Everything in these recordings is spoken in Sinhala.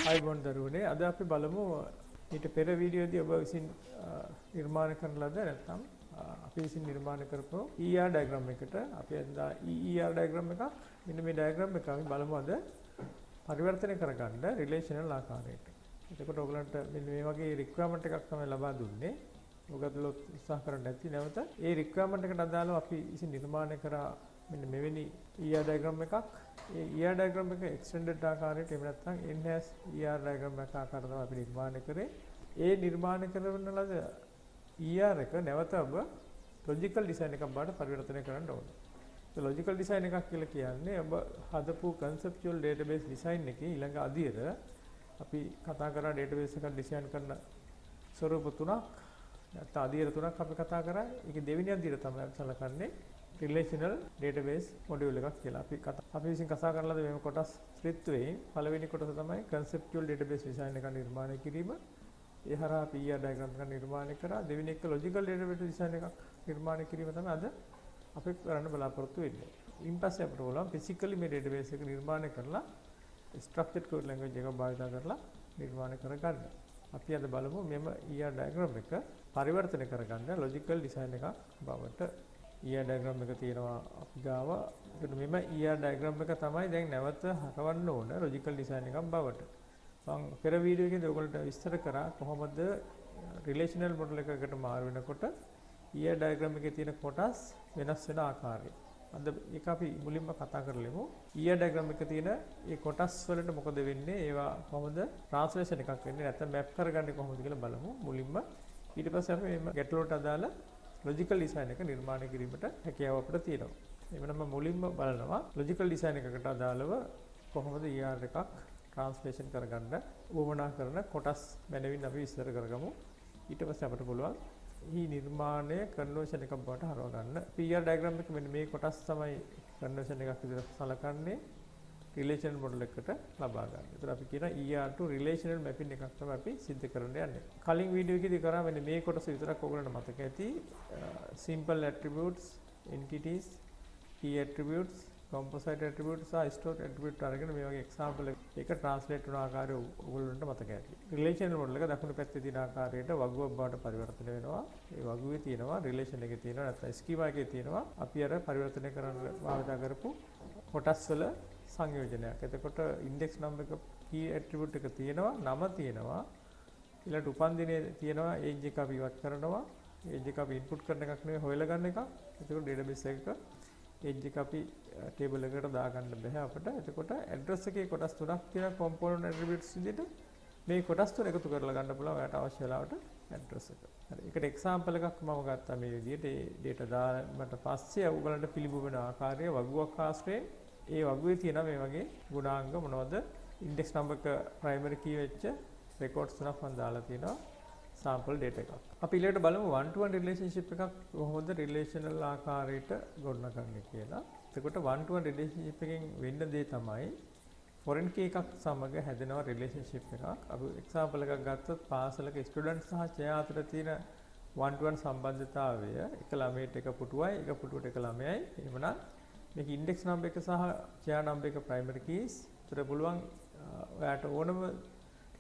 අයිබෝන් දරුවනේ අද අපි බලමු ඊට පෙර වීඩියෝදී ඔබ විසින් නිර්මාණය කරන ලද නැත්නම් අපි විසින් නිර්මාණය කරපු ER ඩයග්‍රෑම් එකට අපි අද ER ඩයග්‍රෑම් එකක් මෙන්න මේ ඩයග්‍රෑම් එක අපි බලමු අද පරිවර්තනය කරගන්න රිලේෂනල් ආකාරයට. එතකොට ඔයගලන්ට මෙන්න මේ වගේ රික්වයර්මන්ට් එකක් තමයි ලබා දුන්නේ. ඔයගොල්ලෝ උත්සාහ කරන්න ඇති නැවත ඒ රික්වයර්මන්ට් එකට අදාළව අපි විසින් නිර්මාණය කරා මෙන්න මෙවැනි ER ඩයග්‍රෑම් එකක්. ඒ ER ඩයග්‍රෑම් එක එක්ස්ටෙන්ඩඩ් ආකාරයට එහෙම නැත්නම් එන්හෑන්ස් ER ඩයග්‍රෑම් එකක් ආකාරයට තමයි අපි නිර්මාණය කරේ. ඒ නිර්මාණය කරන ලද ER එක නැවත ඔබ ලොජිකල් ඩිසයින් එකක් බවට පරිවර්තනය කරන්න ඕනේ. ඒ ලොජිකල් ඩිසයින් එකක් කියලා කියන්නේ ඔබ හදපු conceptual database design එකේ ඊළඟ අදියර අපි කතා කරා database එකක් ඩිසයින් කරන ස්වරූප තුනක් නැත්නම් අදියර තුනක් අපි කතා කරා. ඒකේ දෙවෙනි අදියර තමයි අපි සලකන්නේ relational database module එකක් කියලා. අපි විසින් කතා කරන ලද මේ කොටස් ත්‍රිත්වයෙන් පළවෙනි කොටස තමයි conceptual database design එක නිර්මාණය කිරීම. ඒ හරහා අපි ER diagram එක නිර්මාණය කරා. දෙවෙනි එක logical database design එකක් නිර්මාණය කිරීම තමයි අද අපි කරන්න බලාපොරොත්තු වෙන්නේ. ඊපස්සේ අපිට ඕන physically මේ database එක නිර්මාණය කරලා structured code language එකක් භාවිත කරලා නිර්මාණය කරගන්න. අපි අද බලමු මෙම ER diagram එක පරිවර්තනය කරගන්න logical design එකක් බවට. ER diagram එක තියෙනවා අපි ගාව. ඒකට මෙම ER diagram එක තමයි දැන් නැවත හරවන්න ඕන logical design එකක් බවට. මම පෙර වීඩියෝ එකේදී ඔයගොල්ලන්ට විස්තර කරා කොහොමද relational model එකකට මාරු වෙනකොට ER diagram එකේ තියෙන කොටස් වෙනස් වෙන ආකාරය. අද ඒක අපි මුලින්ම කතා කරලෙමු. ER diagram එකේ තියෙන මේ කොටස් වලට මොකද වෙන්නේ? ඒවා කොහොමද translation එකක් වෙන්නේ? නැත්නම් map කරගන්නේ කොහොමද කියලා බලමු මුලින්ම. ඊට පස්සේ අපි මේ ගැටලුවට අදාළ logical design එක නිර්මාණය කිරීමට හැකියාව අපිට තියෙනවා. එවනම මුලින්ම බලනවා logical design එකකට අදාළව කොහොමද ER එකක් translation කරගන්න උවමනා කරන කොටස් මැනවින් අපි විස්තර කරගමු. ඊට පස්සේ අපිට පුළුවන් මේ නිර්මාණය conversion එකක් බවට හරව ගන්න. ER diagram එක මෙන්න මේ කොටස් තමයි conversion එකක් විදිහට සලකන්නේ relational model එකට ලබා ගන්න. ඒතර අපි කියන ER to relational mapping එකක් තමයි අපි සිද්ධ කරන්න යන්නේ. කලින් වීඩියෝ එකේදී කරා මෙන්න මේ කොටස විතරක් ඔයගොල්ලන්ට මතක ඇති. simple attributes, entities, key attributes, composite attributes සහ stored attributes අරගෙන මේ වගේ example එක translate කරන ආකාරය ඔයගොල්ලන්ට මතක ඇති. relational model එක දකුණු පැත්තේ තියෙන ආකාරයට වගුවක් බවට පරිවර්තනය වෙනවා. ඒ වගුවේ තියෙනවා relation එකේ තියෙනවා නැත්නම් schema එකේ තියෙනවා අපි අර පරිවර්තනය කරන්න භාවිත කරපු කොටස් වල සංයෝජනයක්. එතකොට index number එක key attribute එක තියෙනවා, නම තියෙනවා. ඊළඟට උපන්දිනය තියෙනවා, age එක අපි ඉවත් කරනවා. age එක අපි input කරන එකක් නෙවෙයි හොයලා ගන්න එකක්. එතකොට database එකක age එක අපි table එකකට දාගන්න බෑ අපිට. එතකොට address එකේ කොටස් තුනක් තියෙන component attributes විදිහට මේ කොටස් තුන එකතු කරලා ගන්න පුළුවන් ඔයාලට අවශ්‍ය වෙලාවට address එක. හරි. ඒකට example එකක් මම ගත්තා මේ විදිහට. ඒ data දාන්නට පස්සේ ඔයගලන්ට පිළිබිඹු වෙන ආකාරය වගුවක් ආශ්‍රයෙන් ඒ වගුවේ තියෙන මේ වගේ ගුණාංග මොනවද? ඉන්ඩෙක්ස් නම්බර් එක ප්‍රයිමරි කී වෙච්ච රෙකෝඩ්ස් තුනක් මම දාලා තියෙනවා sample data එකක්. අපි ඊළඟට බලමු one to one relationship එකක් කොහොමද relational ආකාරයට ගොඩනගන්නේ කියලා. එතකොට one to one relationship එකෙන් වෙන්න දේ තමයි foreign key එකක් සමග හැදෙනවා relationship එකක්. අපි example එකක් ගත්තොත් පාසලක student සහ chair අතර තියෙන one to one සම්බන්ධතාවය එක ළමයට එක පුටුවයි එක පුටුවට එක ළමයයි. එහෙමනම් මේක index number එක සහ chair number එක primary keys. ඒතර පුළුවන් ඔයාට ඕනම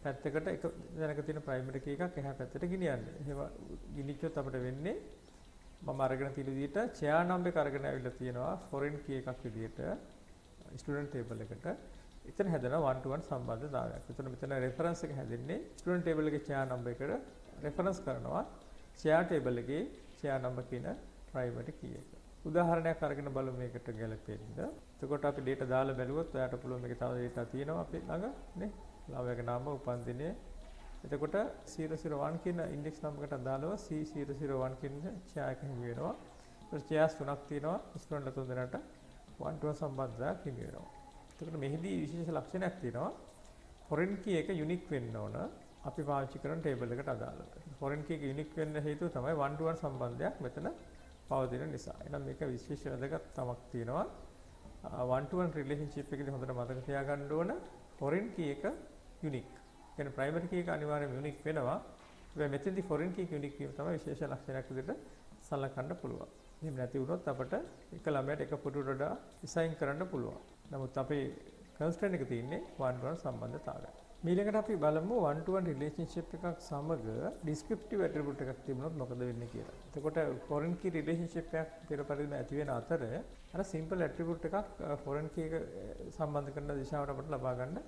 පැත්තකට එක දැනක තියෙන primary key එකක් එහා පැත්තට ගෙනියන්න. එහෙම ගිනිච්චොත් අපිට වෙන්නේ මම අරගෙන තියෙන විදිහට chair number එක අරගෙන ආවිල්ලා තියෙනවා foreign key එකක් විදිහට student table එකට. එතන හැදෙන one to one සම්බන්ධතාවයක්. එතන මෙතන reference එක හැදෙන්නේ student table එකේ chair number එකට reference කරනවා chair table එකේ chair number කියන primary key එක. උදාහරණයක් අරගෙන බලමු මේකට ගැලපෙන්න. එතකොට අපි data දාලා බැලුවොත් ඔයාලට පුළුවන් මේකේ තව data තියෙනවා අපි ළඟ නේ. ළමයාගේ නම, උපන්දිනය. එතකොට 001 කියන index number එකට අදාළව C001 කියන chair එක හිමි වෙනවා. ඊට chairs තුනක් තියෙනවා. ස්ටුඩන්ට්ලා තුන් දෙනාට one to one සම්බන්ධයක් හිමි වෙනවා. එතකොට මෙහිදී විශේෂ ලක්ෂණයක් තියෙනවා. foreign key එක unique වෙන්න ඕන. අපි පාවිච්චි කරන table එකට අදාළව. foreign key එක unique වෙන්න හේතුව තමයි one to one සම්බන්ධයක් මෙතන පවතින නිසා. එහෙනම් මේක විශේෂ වැදගත් තමක් තියෙනවා. one to one relationship එකේදී හොඳට මතක තියාගන්න ඕන foreign key එක unique. කියන්නේ primary key එක අනිවාර්යයෙන්ම unique වෙනවා. හැබැයි මෙතෙන්දී foreign key එක unique වීම තමයි විශේෂ ලක්ෂණයක් විදිහට සලකන්න පුළුවන්. එහෙම නැති වුණොත් අපිට එක ළමයට එක පුටුවට වඩා assign කරන්න පුළුවන්. නමුත් අපේ constraint එක තියෙන්නේ one to one සම්බන්ධතාවය. ඊළඟට අපි බලමු one to one relationship එකක් සමග descriptive attribute එකක් තිබුණොත් මොකද වෙන්නේ කියලා. එතකොට foreign key relationship එකක් පෙර පරිදිම ඇති වෙන අතර අර simple attribute එකක් foreign key එක සම්බන්ධ කරන දිශාවට අපිට ලබා ගන්න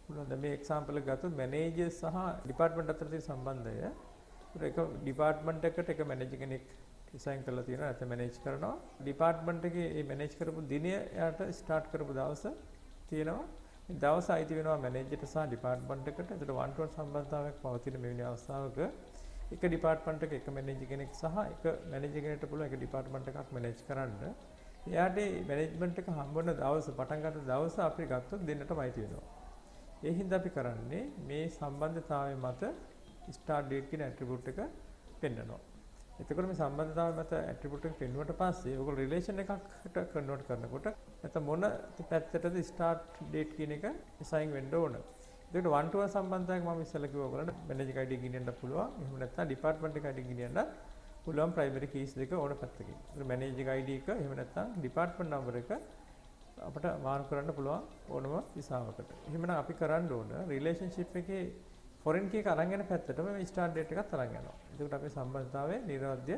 පුළුවන්. දැන් මේ example එක ගත්තොත් manager සහ department අතර තියෙන සම්බන්ධය ඒක department එකට එක manager කෙනෙක් assign කරලා තියෙනවා නැත්නම් manage කරනවා. department එකේ මේ manage කරපු දිනය එයාට start කරපු දවස තියෙනවා. දවස අයිති වෙනවා මැනේජර්ට සහ ඩිපාර්ට්මන්ට් එකට. ඒකට one to one සම්බන්ධතාවයක් පවතින මෙවැනි අවස්ථාවක එක ඩිපාර්ට්මන්ට් එක එක මැනේජර් කෙනෙක් සහ එක මැනේජර් කෙනෙක්ට පුළුවන් එක ඩිපාර්ට්මන්ට් එකක් මැනේජ් කරන්න. එයාට මැනේජ්මන්ට් එක හම්බ වෙන දවස පටන් ගන්න දවස අපි ගත්තොත් දෙන්නටම අයිති වෙනවා. ඒ හින්දා අපි කරන්නේ මේ සම්බන්ධතාවය මත start date කියන attribute එක පෙන්නනවා. එතකොට මේ සම්බන්ධතාවය මත ඇට්‍රිබියුට් එක පෙන්වුවට පස්සේ ඔයගොල්ලෝ රිලේෂන් එකකට කන්වර්ට් කරනකොට නැත්නම් මොන පැත්තටද ස්ටාර්ට් ඩේට් කියන එක assign වෙන්න ඕන. ඒකට one to one සම්බන්ධතාවයක් මම ඉස්සෙල්ලා කිව්වා ඔයගොල්ලන්ට මැනේජර් ID ගෙනියන්න පුළුවන්. එහෙම නැත්නම් ඩිපාර්ට්මන්ට් එක ID ගෙනියන්න පුළුවන් ප්‍රයිමරි කීස් දෙක ඕන පැත්තකින්. ඒක මැනේජර් ID එක එහෙම නැත්නම් ඩිපාර්ට්මන්ට් නම්බර් එක අපිට මාරු කරන්න පුළුවන් ඕනම දිශාවකට. එහෙමනම් අපි කරන්න ඕන රිලේෂන්ෂිප් එකේ foreign key එක අරන් යන පැත්තටම මේ start date එකත් අරන් යනවා. එතකොට අපේ සම්බන්ධතාවය නිරවද්‍ය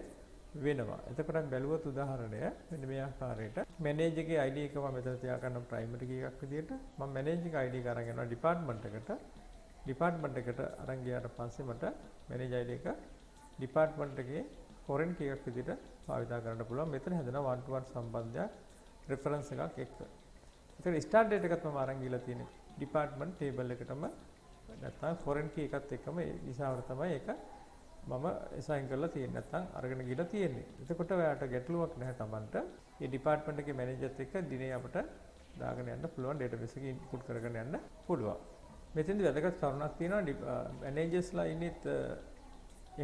වෙනවා. එතකොට අපි බැලුවොත් උදාහරණය මෙන්න මේ ආකාරයට manager ගේ ID එක මම මෙතන තියාගන්න primary key එකක් විදියට මම manager ගේ ID එක අරන් යනවා department එකට. department එකට අරන් ගියාට පස්සේ මට manager ID එක department එකේ foreign key එකක් විදියට භාවිතා කරන්න පුළුවන්. මෙතන හැදෙනවා one to one සම්බන්ධයක් reference එකක් එක්ක. ඒතර start date එකත් මම අරන් ගිහලා තියෙන්නේ department table එකටම නැත්නම් foreign key එකත් එක්කම ඒ දිශාවට තමයි ඒක මම assign කරලා තියෙන්නේ නැත්නම් අරගෙන ගිහලා තියෙන්නේ. එතකොට ඔයාලට ගැටලුවක් නැහැ Tamanට. මේ department එකේ managerත් එක්ක දිනේ අපිට දාගෙන යන්න පුළුවන් database එකේ input කරගෙන යන්න පුළුවන්. මෙතෙන්දි වැදගත් කරුණක් තියෙනවා managers-ලා ඉන්නේ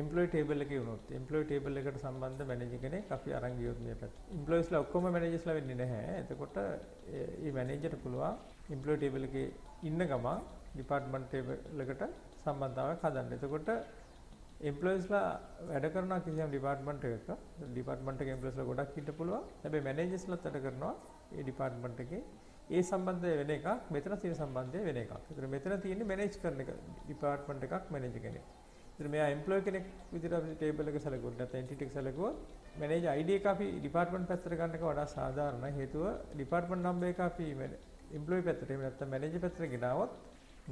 employee table එකේ වුණොත් employee table එකට සම්බන්ධ manager කෙනෙක් අපි අරන් ගියොත් මේ පැත්ත. employees-ලා ඔක්කොම managers-ලා වෙන්නේ නැහැ. එතකොට මේ manager-ට පුළුවන් employee table එකේ ඉන්න ගමන් department table එකට සම්බන්ධතාවයක් හදන්න. එතකොට employeesලා වැඩ කරනවා කිසියම් department එකක department එකේ employeesලා ගොඩක් ඉන්න පුළුවන්. හැබැයි managers-ලාත් වැඩ කරනවා ඒ department එකේ. ඒ සම්බන්ධය වෙන එකක්, මෙතන තියෙන සම්බන්ධය වෙන එකක්. ඒතර මෙතන තියෙන්නේ manage කරන එක department එකක් manager කෙනෙක්. ඒතර මෙයා employee කෙනෙක් විදිහට අපි table එක සැලකුවොත් නැත්නම් entity එක සැලකුවොත් manager ID එක අපි department පැත්තට ගන්න එක වඩා සාධාරණයි. හේතුව department number එක අපි employee පැත්තට එහෙම නැත්නම් manager පැත්තට ගෙනාවොත්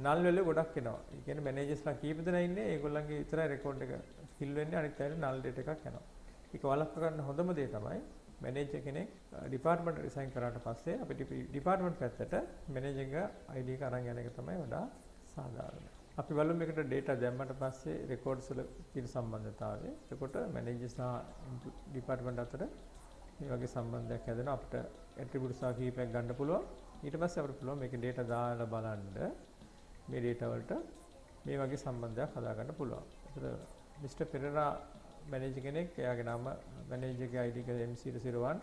null value ගොඩක් එනවා. ඒ කියන්නේ managers-ලා කීප දෙනා ඉන්නේ ඒගොල්ලන්ගේ විතරයි record එක fill වෙන්නේ අනිත් අයට null data එකක් යනවා. ඒක වළක්වා ගන්න හොඳම දේ තමයි manager කෙනෙක් department resign කරාට පස්සේ අපිට department පැත්තට manager ගේ ID එක අරන් යන එක තමයි වඩා සාධාරණ. අපි බලමු මේකට data දැම්මට පස්සේ records වල තියෙන සම්බන්ධතාවය. එතකොට manager සහ department අතර මේ වගේ සම්බන්ධයක් හැදෙනවා. අපිට attribute සහ කීපයක් ගන්න පුළුවන්. ඊට පස්සේ අපිට පුළුවන් මේකේ data දාලා බලන්න මේ data වලට මේ වගේ සම්බන්ධයක් හදාගන්න පුළුවන්. ඒතර මිස්ටර් පෙරේරා මැනේජර් කෙනෙක්, එයාගේ නම මැනේජර්ගේ ID එක M001.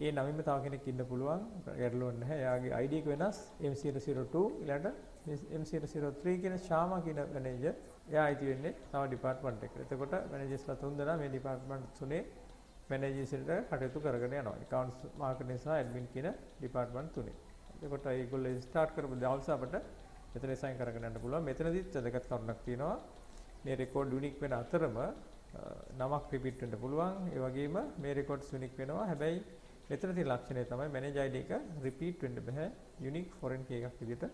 ඒ නමින්ම තව කෙනෙක් ඉන්න පුළුවන්. ගැටලුවක් නැහැ. එයාගේ ID එක වෙනස් M002 ඊළඟට M003 කියන ශාමා කියන මැනේජර්. එයා අයිති වෙන්නේ තව ඩිපාර්ට්මන්ට් එකකට. එතකොට මැනේජර්ස්ලා තුන් දෙනා මේ ඩිපාර්ට්මන්ට් තුනේ මැනේජර්ස්ට කටයුතු කරගෙන යනවා. accounts marketing සහ admin කියන ඩිපාර්ට්මන්ට් තුනේ. එතකොට ඒගොල්ලෝ start කරපු දවස අපිට මෙතන assign කරගෙන යන්න පුළුවන්. මෙතනදිත් වැදගත් කරුණක් තියෙනවා. මේ record unique වෙන අතරම නමක් repeat වෙන්න පුළුවන්. ඒ වගේම මේ records unique වෙනවා. හැබැයි මෙතන තියෙන ලක්ෂණය තමයි manager ID එක repeat වෙන්න බෑ. unique foreign key එකක් විදිහට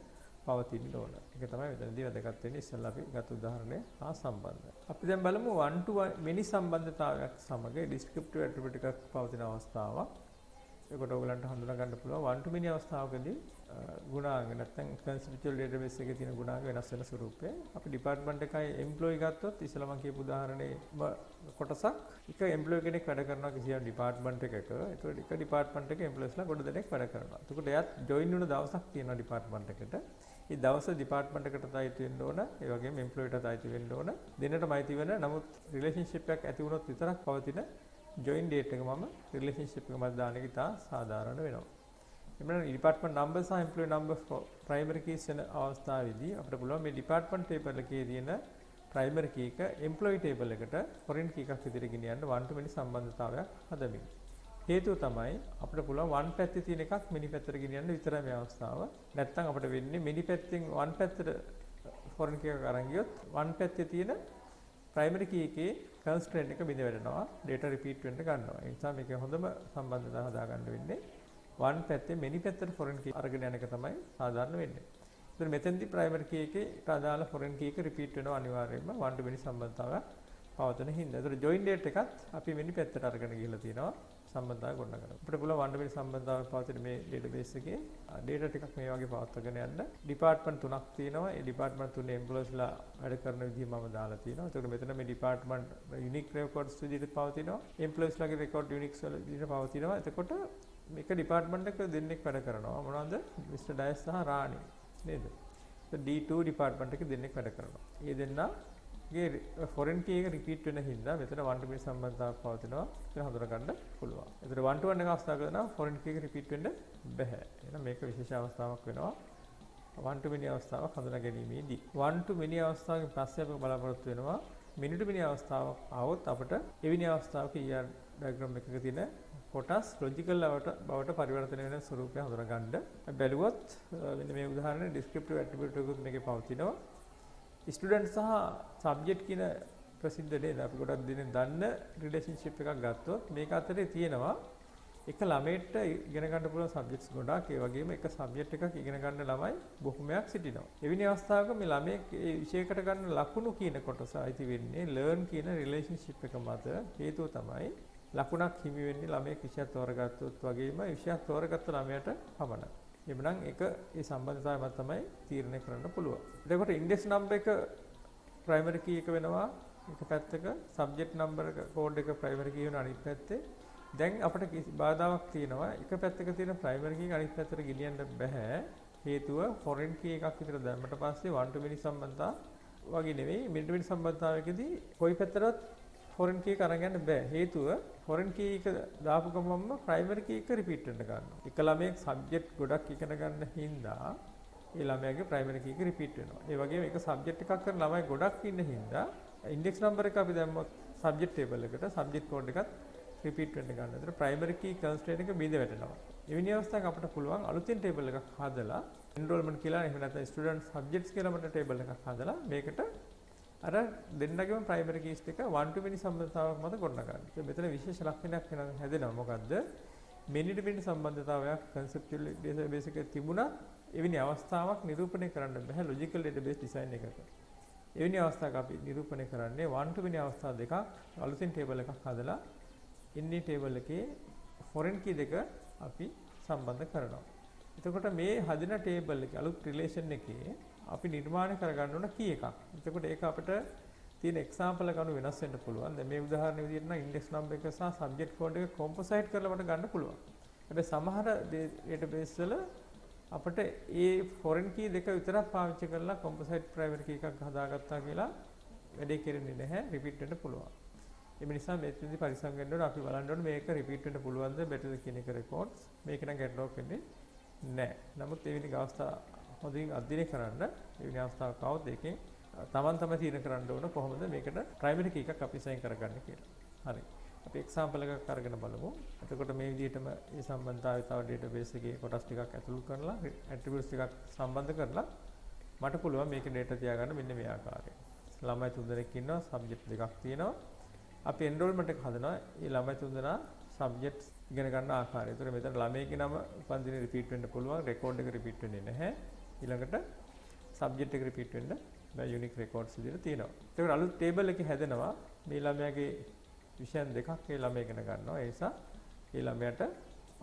පවතින්න ඕන. ඒක තමයි මෙතනදී වැදගත් වෙන්නේ. ඉස්සෙල්ලා අපි ගත උදාහරණය හා සම්බන්ධයි. අපි දැන් බලමු one to many සම්බන්ධතාවයක් සමග descriptive attribute එකක් පවතින අවස්ථාවක්. ඒකට ඔයගලන්ට හඳුනා ගන්න පුළුවන් one to many අවස්ථාවකදී ගුණාංග නැත්නම් conceptual database එකේ තියෙන ගුණාංග වෙනස් වෙන ස්වරූපය. අපි department එකයි employee ගත්තොත් ඉස්සෙල්ලා මම කියපු උදාහරණේ කොටසක් එක employee කෙනෙක් වැඩ කරනවා කිසියම් department එකක. ඒතකොට එක department එකේ employeesලා ගොඩ දෙනෙක් වැඩ කරනවා. එතකොට එයාත් join වුණ දවසක් තියෙනවා department එකට. ඒ දවස department එකටත් අයිති වෙන්න ඕන. ඒ වගේම employee ටත් අයිති වෙන්න ඕන. දෙන්නටම අයිති වෙන නමුත් relationship එකක් ඇති වුණොත් විතරක් පවතින join date එක මම relationship එක මත දාන එක ඉතා සාධාරණ වෙනවා. එමෙන්න department number සහ employee number primary keys වෙන අවස්ථාවේදී අපිට පුළුවන් මේ department table එකේ තියෙන primary key එක employee table එකට foreign key එකක් විදිහට ගෙනියන්න one to many සම්බන්ධතාවයක් හදමින්. හේතුව තමයි අපිට පුළුවන් one පැත්තේ තියෙන එකක් many පැත්තට ගෙනියන්න විතරයි මේ අවස්ථාව. නැත්නම් අපිට වෙන්නේ many පැත්තෙන් one පැත්තට foreign key එක අරන් ගියොත් one පැත්තේ තියෙන primary key එකේ constraint එක බිඳ වැටෙනවා data repeat වෙන්න ගන්නවා. ඒ නිසා මේකේ හොඳම සම්බන්ධතාව හදාගන්න වෙන්නේ one පැත්තේ many පැත්තට foreign key අරගෙන යන එක තමයි සාධාරණ වෙන්නේ. ඒතර මෙතෙන්දී primary key එකේ අදාළ foreign key එක repeat වෙනවා අනිවාර්යයෙන්ම one to many සම්බන්ධතාවයක් පවතන හින්දා. ඒතර join date එකත් අපි many පැත්තට අරගෙන ගිහලා තියෙනවා සම්බන්ධතාවය ගොඩනගන්න. අපිට පුළුවන් one to many සම්බන්ධතාවයක් පවතින මේ database එකේ data ටිකක් මේ වගේ පවත්වාගෙන යන්න. department තුනක් තියෙනවා. ඒ department තුනේ employeesලා වැඩ කරන විදිහ මම දාලා තියෙනවා. ඒතකොට මෙතන මේ department unique records විදිහට පවතිනවා. employeesලාගේ record unique විදිහට පවතිනවා. එතකොට මේක department එක දෙන්නෙක් වැඩ කරනවා. මොනවද? Mr. Dias සහ රාණි නේද? D2 department එකේ දෙන්නෙක් වැඩ කරනවා. ඒ දෙන්නගේ foreign key එක repeat වෙන හින්දා මෙතන one to many සම්බන්ධතාවක් පවතිනවා කියලා හඳුනා ගන්න පුළුවන්. ඒතර one to one එක අවස්ථාවක කරනවා foreign key එක repeat වෙන්න බෑ. එහෙනම් මේක විශේෂ අවස්ථාවක් වෙනවා. one to many අවස්ථාවක් හඳුනා ගැනීමේදී. one to many අවස්ථාවකින් පස්සේ අපි බලාපොරොත්තු වෙනවා many to many අවස්ථාවක් આવොත් අපිට එවැනි අවස්ථාවක ER diagram එකක තියෙන කොටස් logical බවට පරිවර්තනය වෙන ස්වරූපය හඳුනා ගන්න. බැලුවොත් මෙන්න මේ උදාහරණය descriptive attribute එකකුත් මේකේ පවතිනවා. ස්ටුඩන්ට් සහ සබ්ජෙක්ට් කියන ප්‍රසිද්ධ නේද අපි ගොඩක් දිනෙන් දන්න රිලේෂන්ෂිප් එකක් ගත්තොත් මේක අතරේ තියෙනවා එක ළමයට ඉගෙන ගන්න පුළුවන් සබ්ජෙක්ට්ස් ගොඩාක් ඒ වගේම එක සබ්ජෙක්ට් එකක් ඉගෙන ගන්න ළමයි බොහොමයක් සිටිනවා. එවැනි අවස්ථාවක මේ ළමයෙක් ඒ විෂයකට ගන්න ලකුණු කියන කොටස අයිති වෙන්නේ learn කියන රිලේෂන්ෂිප් එක මත. හේතුව තමයි ලකුණක් හිමි වෙන්නේ ළමයෙක් විෂයක් තෝරගත්තොත් වගේම විෂයක් තෝරගත්ත ළමයට පමණයි. එබනම් ඒක ඒ සම්බන්ධතාවය මත තමයි තීරණය කරන්න පුළුවන්. එතකොට ඉන්ඩෙක්ස් නම්බර් එක ප්‍රයිමරි කී එක වෙනවා එක පැත්තක, සබ්ජෙක්ට් නම්බර් එක කෝඩ් එක ප්‍රයිමරි කී වෙන අනිත් පැත්තේ. දැන් අපිට කිසි බාධාවක් තියෙනවා එක පැත්තක තියෙන ප්‍රයිමරි කී එක අනිත් පැත්තට ගෙනියන්න බෑ. හේතුව ෆොරෙන් කී එකක් විතර දැම්මට පස්සේ one to many සම්බන්ධතාව වගේ නෙවෙයි many to many සම්බන්ධතාවයකදී කොයි පැත්තටවත් ෆොරෙන් කී එක අරන් යන්න බෑ. හේතුව ෆොරෙන් කී එක දාපු ගමන්ම ප්‍රයිමරි කී එක රිපීට් වෙන්න ගන්නවා. එක ළමයෙක් සබ්ජෙක්ට් ගොඩක් ඉගෙන ගන්න හින්දා ඒ ළමයාගේ ප්‍රයිමරි කී එක රිපීට් වෙනවා. ඒ වගේම එක සබ්ජෙක්ට් එකක් කරන ළමයි ගොඩක් ඉන්න හින්දා ඉන්ඩෙක්ස් නම්බර් එක අපි දැම්මොත් සබ්ජෙක්ට් ටේබල් එකට සබ්ජෙක්ට් කෝඩ් එකත් රිපීට් වෙන්න ගන්නවා. ඒතර ප්‍රයිමරි කී කන්ස්ට්‍රේන්ට් එක බිඳ වැටෙනවා. එවැනි අවස්ථාවක අපිට පුළුවන් අලුතින් ටේබල් එකක් හදලා enrollment කියලා එහෙම නැත්නම් student subjects කියලා මත ටේබල් එකක් හදලා මේකට අර දෙන්නගේම ප්‍රයිමරි කීස් ටික one to many සම්බන්ධතාවයක් මත ගොඩනගන්න. ඉතින් මෙතන විශේෂ ලක්ෂණයක් වෙන හැදෙනවා. මොකද්ද? many to many සම්බන්ධතාවයක් conceptual database එකේ තිබුණා එවැනි අවස්ථාවක් නිරූපණය කරන්න බෑ logical database design එකක. එවැනි අවස්ථාවක් අපි නිරූපණය කරන්නේ one to many අවස්ථා දෙකක් අලුතින් ටේබල් එකක් හදලා ඉන්නේ ටේබල් එකේ foreign key දෙක අපි සම්බන්ධ කරනවා. එතකොට මේ හදින ටේබල් එකේ අලුත් රිලේෂන් එකේ අපි නිර්මාණය කරගන්න ඕන කී එකක්. එතකොට ඒක අපිට තියෙන එක්සැම්පල් එක අනුව වෙනස් වෙන්න පුළුවන්. දැන් මේ උදාහරණ විදිහට නම් ඉන්ඩෙක්ස් නම්බර් එක සහ සබ්ජෙක්ට් කෝඩ් එක කොම්පොසයිට් කරලා අපිට ගන්න පුළුවන්. හැබැයි සමහර ඩේටාබේස් වල අපිට ඒ ෆොරෙන් කී දෙක විතරක් පාවිච්චි කරලා කොම්පොසයිට් ප්‍රයිමරි කී එකක් හදාගත්තා කියලා වැඩේ කෙරෙන්නේ නැහැ. රිපීට් වෙන්න පුළුවන්. ඒ නිසා මේකෙදි පරිස්සම් වෙන්න ඕනේ. අපි බලන්න ඕනේ මේක රිපීට් වෙන්න පුළුවන්ද බැටද කියන එක රෙකෝඩ්ස්. මේක නම් ගැටලුවක් වෙන්නේ නැහැ. නමුත් ඒ වෙනි අවස්ථා හොඳින් අධ්‍යයනය කරන්න එවැනි අවස්ථාවක් આવොත් ඒකෙන් තමන් තමයි තීරණය කරන්න ඕන කොහොමද මේකට ප්‍රයිමරි කී එකක් අපි සයින් කරගන්නේ කියලා. හරි. අපි එක්සැම්පල් එකක් අරගෙන බලමු. එතකොට මේ විදිහටම මේ සම්බන්ධතාවය තව ඩේටාබේස් එකේ කොටස් ටිකක් ඇතුළු කරලා ඇට්‍රිබියුට්ස් ටිකක් සම්බන්ධ කරලා මට පුළුවන් මේකේ ඩේටා තියාගන්න මෙන්න මේ ආකාරයෙන්. ළමයි 3 දෙනෙක් ඉන්නවා, සබ්ජෙක්ට් දෙකක් තියෙනවා. අපි එන්රෝල්මන්ට් එක හදනවා. මේ ළමයි 3 දෙනා සබ්ජෙක්ට්ස් ඉගෙන ගන්න ආකාරය. ඒතර මෙතන ළමයිගේ නම උපන්දිනේ රිපීට් වෙන්න පුළුවන්. රෙකෝඩ් එක රිපීට් වෙන්නේ නැහැ. ඊළඟට සබ්ජෙක්ට් එක රිපීට් වෙන්න බෑ යුනික් රෙකෝඩ්ස් විදිහට තියෙනවා. ඒකට අලුත් ටේබල් එකක් හැදෙනවා. මේ ළමයාගේ විෂයන් දෙකක් ඒ ළමයා ඉගෙන ගන්නවා. ඒ නිසා ඒ ළමයාට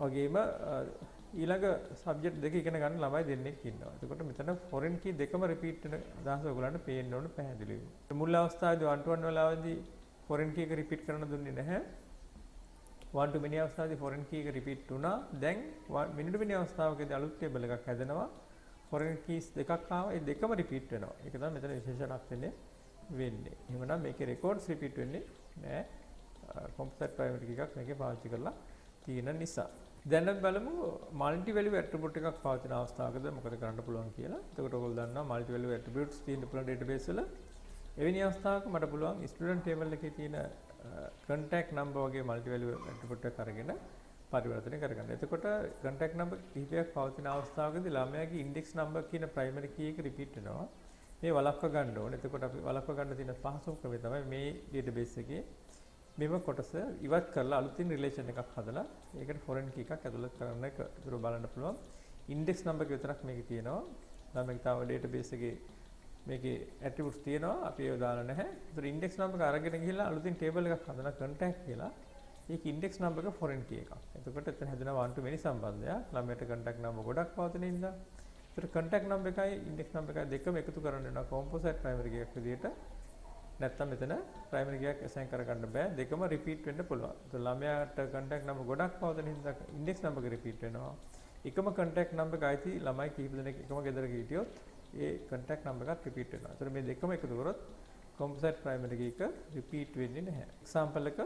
වගේම ඊළඟ සබ්ජෙක්ට් දෙක ඉගෙන ගන්න ළමයි දෙන්නෙක් ඉන්නවා. එතකොට මෙතන ෆොරෙන් කී දෙකම රිපීට් වෙන අදහස ඔයගලන්ට පේන්න ඕන පැහැදිලිව. මුල් අවස්ථාවේදී 1 to 1 වෙලාවේදී ෆොරෙන් කී එක රිපීට් කරන්න දුන්නේ නැහැ. 1 to many අවස්ථාවේදී ෆොරෙන් කී එක රිපීට් වුණා. දැන් many to many අවස්ථාවකදී අලුත් ටේබල් එකක් හැදෙනවා. ෆොරෙන් කීස් දෙකක් ආවා. ඒ දෙකම රිපීට් වෙනවා. ඒක තමයි මෙතන විශේෂණක් වෙන්නේ. එහෙමනම් මේකේ රෙකෝඩ්ස් රිපීට් වෙන්නේ නැහැ. කොම්පොසයිට් ප්‍රයිමරි කී එකක් මේකේ පාවිච්චි කරලා තියෙන නිසා. දැන් අපි බලමු මල්ටි වැලියු ඇට්‍රිබියුට් එකක් පවතින අවස්ථාවකද මොකද කරන්න පුළුවන් කියලා. එතකොට ඔයගොල්ලෝ දන්නවා මල්ටි වැලියු ඇට්‍රිබියුට්ස් තියෙන පුළුවන් ඩේටාබේස් වල. එවැනි අවස්ථාවක මට පුළුවන් ස්ටුඩන්ට් ටේබල් එකේ තියෙන contact number වගේ මල්ටි වැලියු ඇට්‍රිබියුට් එකක් අරගෙන පරිවර්තනය කරගන්න. එතකොට contact number කිහිපයක් පවතින අවස්ථාවකදී ළමයාගේ index number කියන primary key එක repeat වෙනවා. මේ වළක්ව ගන්න ඕනේ. එතකොට අපි වළක්ව ගන්න තියෙන පහසුම ක්‍රමය තමයි මේ database එකේ මෙම කොටස ඉවත් කරලා අලුතින් රිලේෂන් එකක් හදලා ඒකට foreign key එකක් ඇතුළත් කරන්න එක. ඒක බලන්න පුළුවන්. index number එක විතරක් මේකේ තියෙනවා. දැන් මේක තව database එකේ මේකේ attributes තියෙනවා. අපි ඒව දාලා නැහැ. ඒතර index number එක අරගෙන ගිහිල්ලා අලුතින් table එකක් හදලා contact කියලා. ඒක index number එක foreign key එකක්. එතකොට එතන හැදෙන one to many සම්බන්ධයක්. ළමයට contact number ගොඩක් පවතින ඉඳලා. ඒතර contact number එකයි index number එකයි දෙකම එකතු කරන්න වෙනවා composite primary key එකක් විදිහට. නැත්තම් මෙතන primary key එකක් assign කරගන්න බෑ. දෙකම repeat වෙන්න පුළුවන්. ඒතර ළමයාට contact number ගොඩක් පවතින හින්දා index number එක repeat වෙනවා. එකම contact number එක ඇති ළමයි කිහිප දෙනෙක් එකම ගෙදරක හිටියොත් ඒ contact number එකක් repeat වෙනවා. ඒතර මේ දෙකම එකතු කරොත් composite primary key එක repeat වෙන්නේ නැහැ. example එක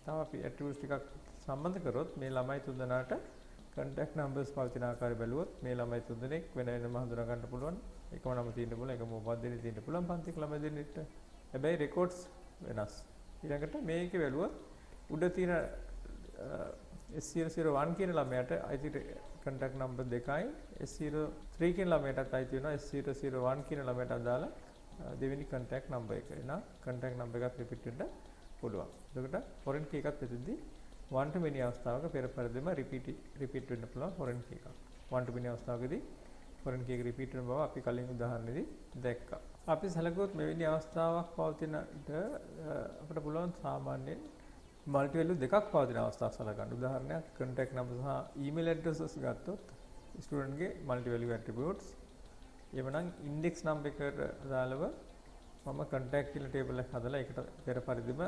තව අපි attributes ටිකක් සම්බන්ධ කරොත් මේ ළමයි තුන්දෙනාට contact numbers පවතින ආකාරය බැලුවොත් මේ ළමයි තුන්දෙනෙක් වෙන වෙනම හඳුනා ගන්න පුළුවන්. එකම නම තියෙන්න පුළුවන්, එකම උපන්දිනේ තියෙන්න පුළුවන් පන්තික ළමයි දෙන්නෙක්ට. හැබැයි records වෙනස්. ඊළඟට මේකේ බැලුවොත් උඩ තියෙන S001 කියන ළමයාට අයිති contact number දෙකයි, S03 කියන ළමයාටත් අයිති වෙනවා S001 කියන ළමයාට අදාළ දෙවෙනි contact number එක. එහෙනම් contact number එකක් repeat වෙන්න පුළුවන්. එතකොට foreign key එකත් මෙතනදී one to many අවස්ථාවක පෙර පරිදිම repeat වෙන්න පුළුවන් foreign key එකක්. one to many අවස්ථාවකදී foreign key එක repeat වෙන බව අපි කලින් උදාහරණෙදී දැක්කා. අපි සැලකුවොත් මෙවැනි අවස්ථාවක් පවතිනට අපිට පුළුවන් සාමාන්‍යයෙන් multi value දෙකක් පවතින අවස්ථාවක් සලකන්න. උදාහරණයක් contact number සහ email addresses ගත්තොත් student ගේ multi value attributes. එවනම් index number එකට දාලව මම contact කියලා table එකක් හදලා ඒකට පෙර පරිදිම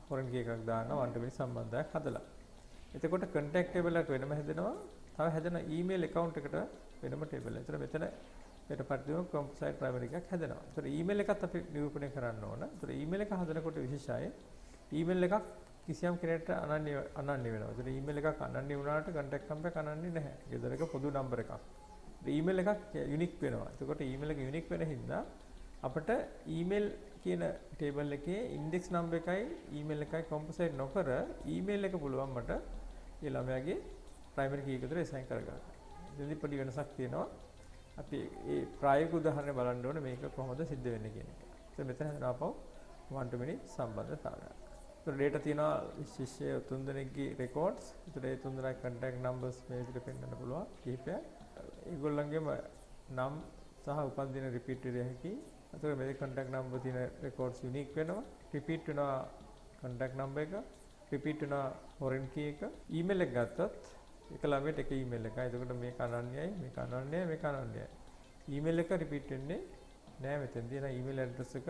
foreign key එකක් දානවා one to many සම්බන්ධයක් හදලා. එතකොට contact table එකක් වෙනම හැදෙනවා. තව හැදෙන email account එකට වෙනම table එකක්. ඒතර මෙතන පෙර පරිදිම composite primary එකක් හැදෙනවා. ඒතර email එකත් අපි නිරූපණය කරන්න ඕන. ඒතර email එක හදනකොට විශේෂයි email එකක් කිසියම් කෙනෙක්ට අනන්‍ය වෙනවා. ඒතර email එකක් අනන්‍ය වුණාට contact number එක අනන්‍ය නැහැ. ගෙදරක පොදු number එකක්. email එකක් unique වෙනවා. එතකොට email එක unique වෙන හින්දා අපිට email කියන table එකේ index number එකයි email එකයි composite නොකර email එක පුළුවන් මට ඒ ළමයාගේ primary key එකට assign කරගන්න. ඉතින් පොඩි වෙනසක් තියෙනවා. අපි ඒ ප්‍රායෝගික උදාහරණය බලන්න ඕනේ මේක කොහොමද සිද්ධ වෙන්නේ කියන එක. ඉතින් මෙතන හදාපුව one to many සම්බන්ධතාවයක්. ඒතර data තියෙනවා ශිෂ්‍ය තුන්දෙනෙක්ගේ records. ඒතර ඒ තුන්දෙනා contact numbers මේ විදිහට පෙන්වන්න පුළුවන් කීපයක්. ඒගොල්ලන්ගේම නම් සහ උපන්දින repeat වෙන්නේ හැකි. අතන මේ contact number තියෙන records unique වෙනවා. repeat වෙනවා contact number එක. repeat වෙනවා foreign key එක. email එක ගත්තත් එක ළමයට එක email එකයි. එතකොට මේක අනන්‍යයි, මේක අනන්‍යයි, මේක අනන්‍යයි. email එක repeat වෙන්නේ නෑ මෙතනදී. එහෙනම් email address එක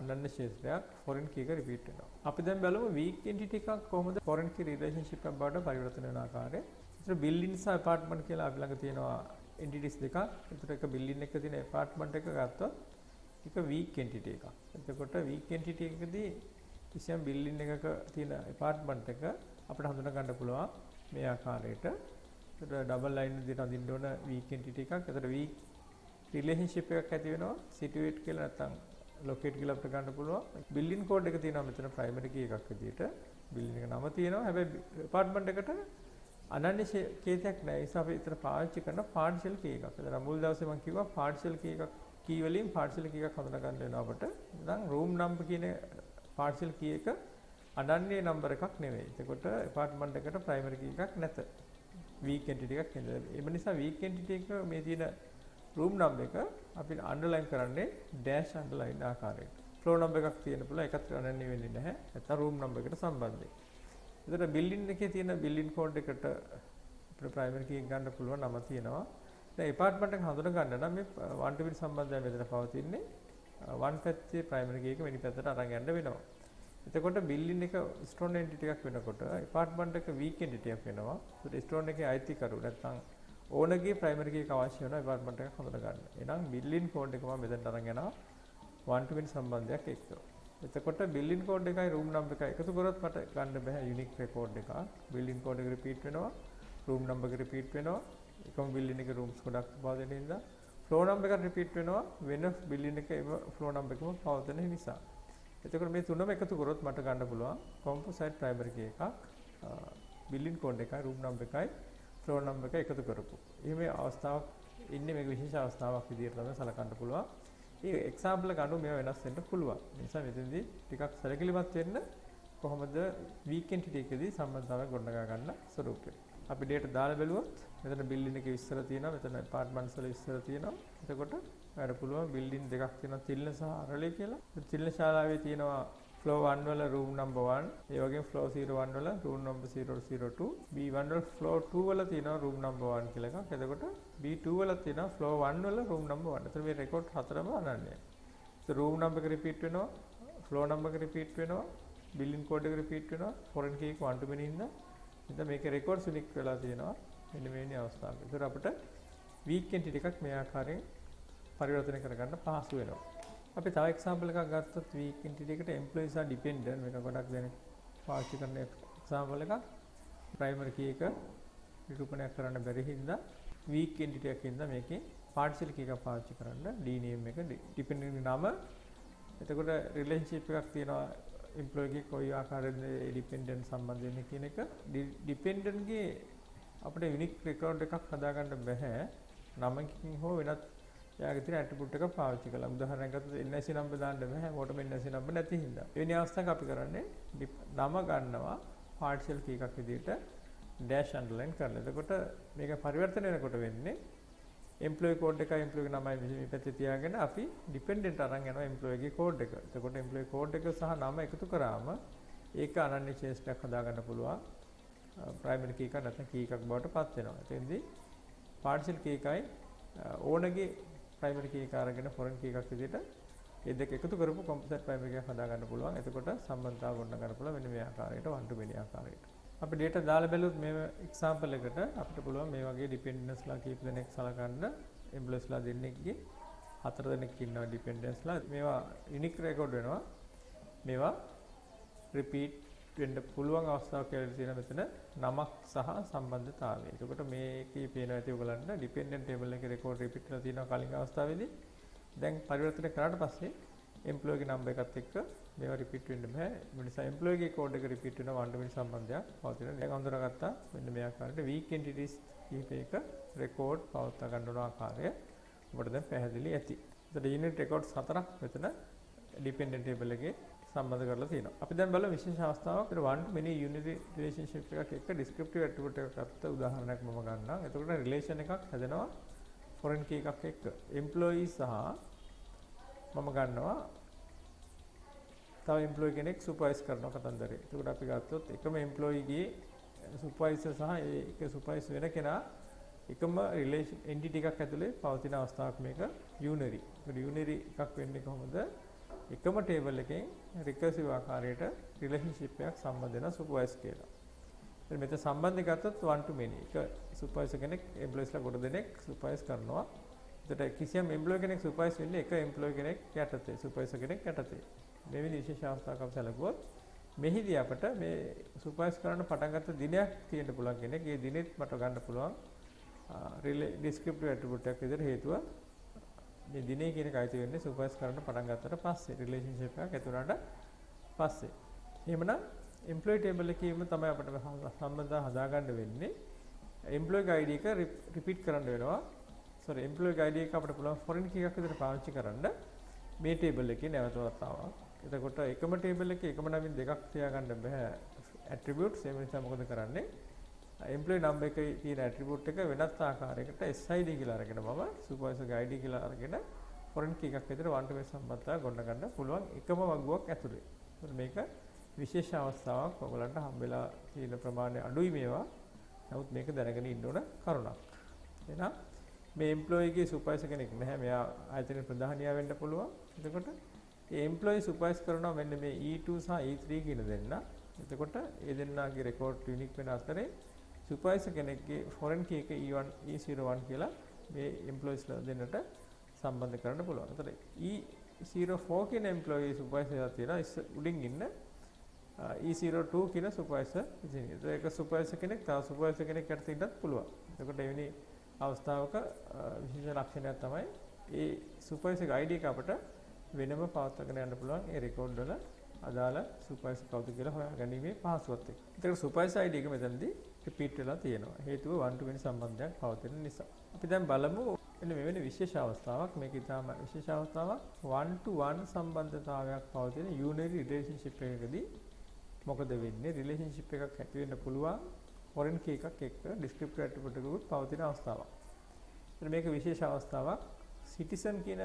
අනන්‍ය ශේත්‍රයක් foreign key එක repeat වෙනවා. අපි දැන් බලමු weak entity එකක් කොහොමද foreign key relationship එකක් බවට පරිවර්තන වෙන ආකාරය. ඒතර building සහ apartment කියලා අපි ළඟ තියෙනවා entities දෙකක්. ඒතර එක building එකක තියෙන apartment එක ගත්තොත් එක weak entity එකක්. එතකොට weak entity එකකදී කිසියම් building එකක තියෙන apartment එක අපිට හඳුනා ගන්න පුළුවන් මේ ආකාරයට. එතකොට double line විදිහට අඳින්න ඕන weak entity එකක්. එතකොට weak relationship එකක් ඇති වෙනවා situate කියලා නැත්නම් locate කියලා අපිට ගන්න පුළුවන්. building code එක තියෙනවා මෙතන primary key එකක් විදිහට. building එක නම තියෙනවා. හැබැයි apartment එකට අනන්‍ය කේතයක් නැහැ. ඒ නිසා අපි විතර පාවිච්චි කරන partial key එකක්. එතන මුල් දවසේ මම කිව්වා partial key එකක් key වලින් partial key එකක් හඳුනා ගන්න වෙනවා අපිට. දැන් room number කියන partial key එක අනන්‍ය number එකක් නෙවෙයි. එතකොට apartment එකට primary key එකක් නැත. weak entity එකක් නේද. ඒ නිසා weak entity එක මේ තියෙන room number එක අපි underline කරන්නේ dash underline ආකාරයට. floor number එකක් තියෙන පුළුවන් ඒකත් අනන්‍ය වෙන්නේ නැහැ. නැත්නම් room number එකට සම්බන්ධයි. එතකොට building එකේ තියෙන building code එකට අපිට primary key එක ගන්න පුළුවන් නම තියෙනවා. දැන් apartment එක හඳුනා ගන්න නම් මේ one to many සම්බන්ධය මෙතන පවතින්නේ one පැත්තේ primary key එක වෙනි පැත්තට අරන් යන්න වෙනවා. එතකොට building එක strong entity එකක් වෙනකොට apartment එක weak entity එකක් වෙනවා. ඒත් strong එකේ අයිතිකරු නැත්නම් ඕනගේ primary key එක අවශ්‍ය වෙනවා apartment එක හඳුනා ගන්න. එහෙනම් building code එක මම මෙතනට අරන් යනවා one to many සම්බන්ධයක් එක්ක. එතකොට building code එකයි room number එකයි එකතු කරොත් මට ගන්න බෑ unique record එකක්. building code එක repeat වෙනවා, room number එක repeat වෙනවා. එකම building එකේ rooms ගොඩක් පවතින නිසා floor number එක repeat වෙනවා වෙන building එකේ floor number එකම පවතින නිසා. එතකොට මේ තුනම එකතු කරොත් මට ගන්න පුළුවන් composite primary key එකක්. building code එකයි room number එකයි floor number එක එකතු කරපු. එහෙම අවස්ථාවක් ඉන්නේ මේක විශේෂ අවස්ථාවක් විදිහට තමයි සලකන්න පුළුවන්. ඒ එක්සැම්පල් එක අනුව මේවා වෙනස් වෙන්න පුළුවන්. ඒ නිසා මෙතනදී ටිකක් සැලකිලිමත් වෙන්න කොහොමද වීක් එන්ටිටි එකේදී සම්බන්ධතාවය ගොඩනගා ගන්න ස්වරූපය. අපි data දාලා බැලුවොත් මෙතන බිල්ඩින් එකේ විස්තර තියෙනවා, මෙතන ඇපාර්ට්මන්ට්ස් වල විස්තර තියෙනවා. එතකොට ඔයාලට පුළුවන් බිල්ඩින් දෙකක් තියෙනවා, තිල්න සහ අරලේ කියලා. තිල්න ශාලාවේ තියෙනවා floor 1 වල room number 1, ඒ වගේම floor 01 වල room number 002, B1 වල floor 2 වල තියෙනවා room number 1 කියලා එකක්. එතකොට B2 වල තියෙනවා floor 1 වල room number 1. එතකොට මේ රෙකෝඩ් හතරම අනන්‍යයි. ඒ room number එක repeat වෙනවා, floor number එක repeat වෙනවා, building code එක repeat වෙනවා, foreign key එක 1 to many ඉඳන් ඉතින් මේකේ රෙකෝඩ්ස් unique වෙලා තියෙනවා. මෙන්න මේනි අවස්ථාවක. ඒතර අපිට weak entity එකක් මේ ආකාරයෙන් පරිවර්තනය කරගන්න පහසු වෙනවා. අපි තව එක්සැම්පල් එකක් ගත්තොත් weak entity එකට employees are dependent මේක ගොඩක් දෙනෙක් පාවිච්චි කරන එක්සැම්පල් එකක්. primary key එක නිරූපණය කරන්න බැරි හින්දා weak entity එකකින් ඉඳන් මේකේ partial key එකක් පාවිච්චි කරන්න d name එක dependent නම. එතකොට relationship එකක් තියෙනවා employee ගේ කොයි ආකාරයෙන්ද dependent සම්බන්ධ වෙන්නේ කියන එක. dependent ගේ අපිට unique record එකක් හදාගන්න බෑ නමකින් හෝ වෙනත් එයාගේ තියෙන attribute එක පාවිච්චි කරලා. උදාහරණයක් ගත්තොත් NIC number දාන්න බෑ හැමෝටම NIC number නැති හින්දා. එවැනි අවස්ථාවක අපි කරන්නේ නම ගන්නවා partial key එකක් විදිහට dash underline කරලා. එතකොට මේක පරිවර්තන වෙනකොට වෙන්නේ employee code එකයි employee නමයි මේ පැත්තේ තියාගෙන අපි dependent අරන් යනවා employee ගේ code එක. එතකොට employee code එක සහ නම එකතු කරාම ඒක අනන්‍ය ශේෂ්ඨයක් හදාගන්න පුළුවන්. primary key එක නැත්නම් key එකක් බවට පත් වෙනවා. එතෙන්දී partial key එකයි ඕනගේ primary key එක අරගෙන foreign key එකක් විදිහට ඒ දෙක එකතු කරපු composite primary key එකක් හදාගන්න පුළුවන්. එතකොට සම්බන්ධතාව ගොඩනගන්න පුළුවන් මෙන්න මේ ආකාරයට one to many ආකාරයට. අපි data දාලා බැලුවොත් මේ example එකට අපිට පුළුවන් මේ වගේ dependents ලා කීප දෙනෙක් සලකන්න employees ලා දෙන්නෙක්ගේ 4 දෙනෙක් ඉන්නවා dependents ලා. මේවා unique record වෙනවා. මේවා repeat වෙන්න පුළුවන් අවස්ථාවක් කියලා තියෙන මෙතන නමක් සහ සම්බන්ධතාවය. එතකොට මේකේ පේනවා ඇති ඔයගලන්ට dependent table එකේ record repeat වෙලා තියෙනවා කලින් අවස්ථාවේදී. දැන් පරිවර්තනය කරාට පස්සේ employee ගේ number එකත් එක්ක මේවා repeat වෙන්න බෑ. ඒ නිසා employee ගේ code එක repeat වෙනවා one to many සම්බන්ධයක් පවතින. දැන් හඳුනාගත්තා මෙන්න මේ ආකාරයට weak entities කීපයක record පවත්වා ගන්න ඕන ආකාරය ඔබට දැන් පැහැදිලි ඇති. එතකොට unit records 4ක් මෙතන dependent table එකේ සම්බන්ධ කරලා තියෙනවා. අපි දැන් බලමු විශේෂ අවස්ථාවක් one to many unity relationship එකක් එක්ක descriptive attribute එකක් ගත්ත උදාහරණයක් මම ගන්නම්. එතකොට relation එකක් හැදෙනවා foreign key එකක් එක්ක. employee සහ මම ගන්නවා තව employee කෙනෙක් supervise කරනවා කතන්දරේ. එතකොට අපි ගත්තොත් එකම employee ගේ supervisor සහ ඒක supervise වෙන කෙනා එකම relation entity එකක් ඇතුලේ පවතින අවස්ථාවක් මේක unary. ඒකට unary එකක් වෙන්නේ කොහොමද? එකම table එකෙන් recursive ආකාරයට relationship එකක් සම්බන්ධ වෙන supervise කියලා. ඉතින් මෙතන සම්බන්ධය ගත්තොත් one to many. එක supervisor කෙනෙක් employees ලා කොට දෙනෙක් supervise කරනවා. එතකොට කිසියම් employee කෙනෙක් supervise වෙන්නේ එක employee කෙනෙක් යටතේ supervisor කෙනෙක් යටතේ. මේ විදිහේ විශේෂ අවස්ථාවක් අපි සැලකුවොත් මෙහිදී අපට මේ supervise කරන්න පටන් ගත්ත දිනයක් තියෙන්න පුළුවන් කෙනෙක්. ඒ දිනෙත් මට ගන්න පුළුවන් descriptive attribute එකක් විදිහට හේතුව මේ දිනේ කියන එක අයිති වෙන්නේ supervise කරන්න පටන් ගත්තට පස්සේ relationship එකක් ඇති වුණාට පස්සේ. එහෙමනම් employee table එකේම තමයි අපිට සම්බන්ධතාව හදාගන්න වෙන්නේ. employee ID එක repeat කරන්න වෙනවා. sorry employee ID එක අපිට පුළුවන් foreign key එකක් විදිහට පාවිච්චි කරන්න මේ table එකේ නැවත වතාවක්. එතකොට එකම table එකේ එකම නමින් දෙකක් තියාගන්න බෑ attributes. ඒ නිසා මොකද කරන්නේ? employee number එකේ තියෙන attribute එක වෙනත් ආකාරයකට SID කියලා අරගෙන මම supervisor ID කියලා අරගෙන foreign key එකක් විතර one to many සම්බන්ධතාව ගොඩනගන්න පුළුවන් එකම වගුවක් ඇතුලේ. මේක විශේෂ අවස්ථාවක්. ඔයගලන්ට හම්බෙලා තියෙන ප්‍රමාණය අඩුයි මේවා. නමුත් මේක දැනගෙන ඉන්න ඕන කරුණක්. එහෙනම් මේ employee ගේ supervisor කෙනෙක් නැහැ. මෙයා ආයතනයේ ප්‍රධානියා වෙන්න පුළුවන්. එතකොට මේ employee supervise කරනවා මෙන්න මේ E2 සහ E3 කියන දෙන්න. එතකොට ඒ දෙන්නාගේ record unique වෙන අතරේ supervisor කෙනෙක්ගේ foreign key එක E1 E01 කියලා මේ employees ලා දෙන්නට සම්බන්ධ කරන්න පුළුවන්. එතකොට E04 කියන employee supervisor එකක් තියෙනවා උඩින් ඉන්න E02 කියන supervisor ඉතින් ඒක supervisor කෙනෙක් තව supervisor කෙනෙක් යටතේ ඉන්නත් පුළුවන්. එතකොට එවැනි අවස්ථාවක විශේෂ ලක්ෂණයක් තමයි ඒ supervisor ID එක අපට වෙනම පවත්වාගෙන යන්න පුළුවන් ඒ record වල අදාළ supervisor කවුද කියලා හොයාගැනීමේ පහසුවත් එක්ක. ඒකට supervisor ID එක මෙතනදී රිපීට් වෙලා තියෙනවා. හේතුව 1 to වෙනි සම්බන්ධයක් පවතින නිසා. අපි දැන් බලමු මෙන්න මෙවැනි විශේෂ අවස්ථාවක්. මේක ඉතාම විශේෂ අවස්ථාවක්. 1 to 1 සම්බන්ධතාවයක් පවතින යුනිටරි රිලේෂන්ෂිප් එකකදී මොකද වෙන්නේ? රිලේෂන්ෂිප් එකක් ඇති වෙන්න පුළුවන් ෆොරෙන් කී එකක් එක්ක ඩිස්ක්‍රිප්ටිව් ඇට්‍රිබියුට් එකකුත් පවතින අවස්ථාවක්. ඒත් මේක විශේෂ අවස්ථාවක්. සිටිසන් කියන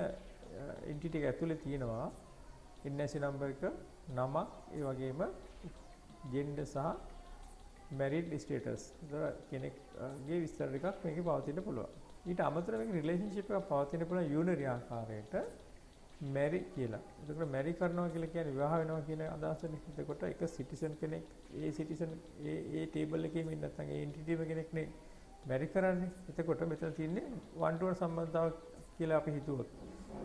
එන්ටිටි එක ඇතුලේ තියෙනවා NIC නම්බර් එක, නම, ඒ වගේම ජෙන්ඩර් සහ මැරිඩ් ස්ටේටස්. ඒක කෙනෙක්ගේ විස්තර ටිකක් මේකේ පවතින්න පුළුවන්. ඊට අමතරව මේක රිලේෂන්ෂිප් එකක් පවතින්න පුළුවන් යුනිටරි ආකාරයට මැරි කියලා. එතකොට මැරි කරනවා කියලා කියන්නේ විවාහ වෙනවා කියන අදහසනේ. එතකොට එක සිටිසන් කෙනෙක් ඒ ටේබල් එකේ ඉන්න නැත්නම් ඒ එන්ටිටි කෙනෙක්නේ මැරි කරන්නේ. එතකොට මෙතන තියෙන්නේ 1 to 1 සම්බන්ධතාවක් කියලා අපි හිතුවොත්.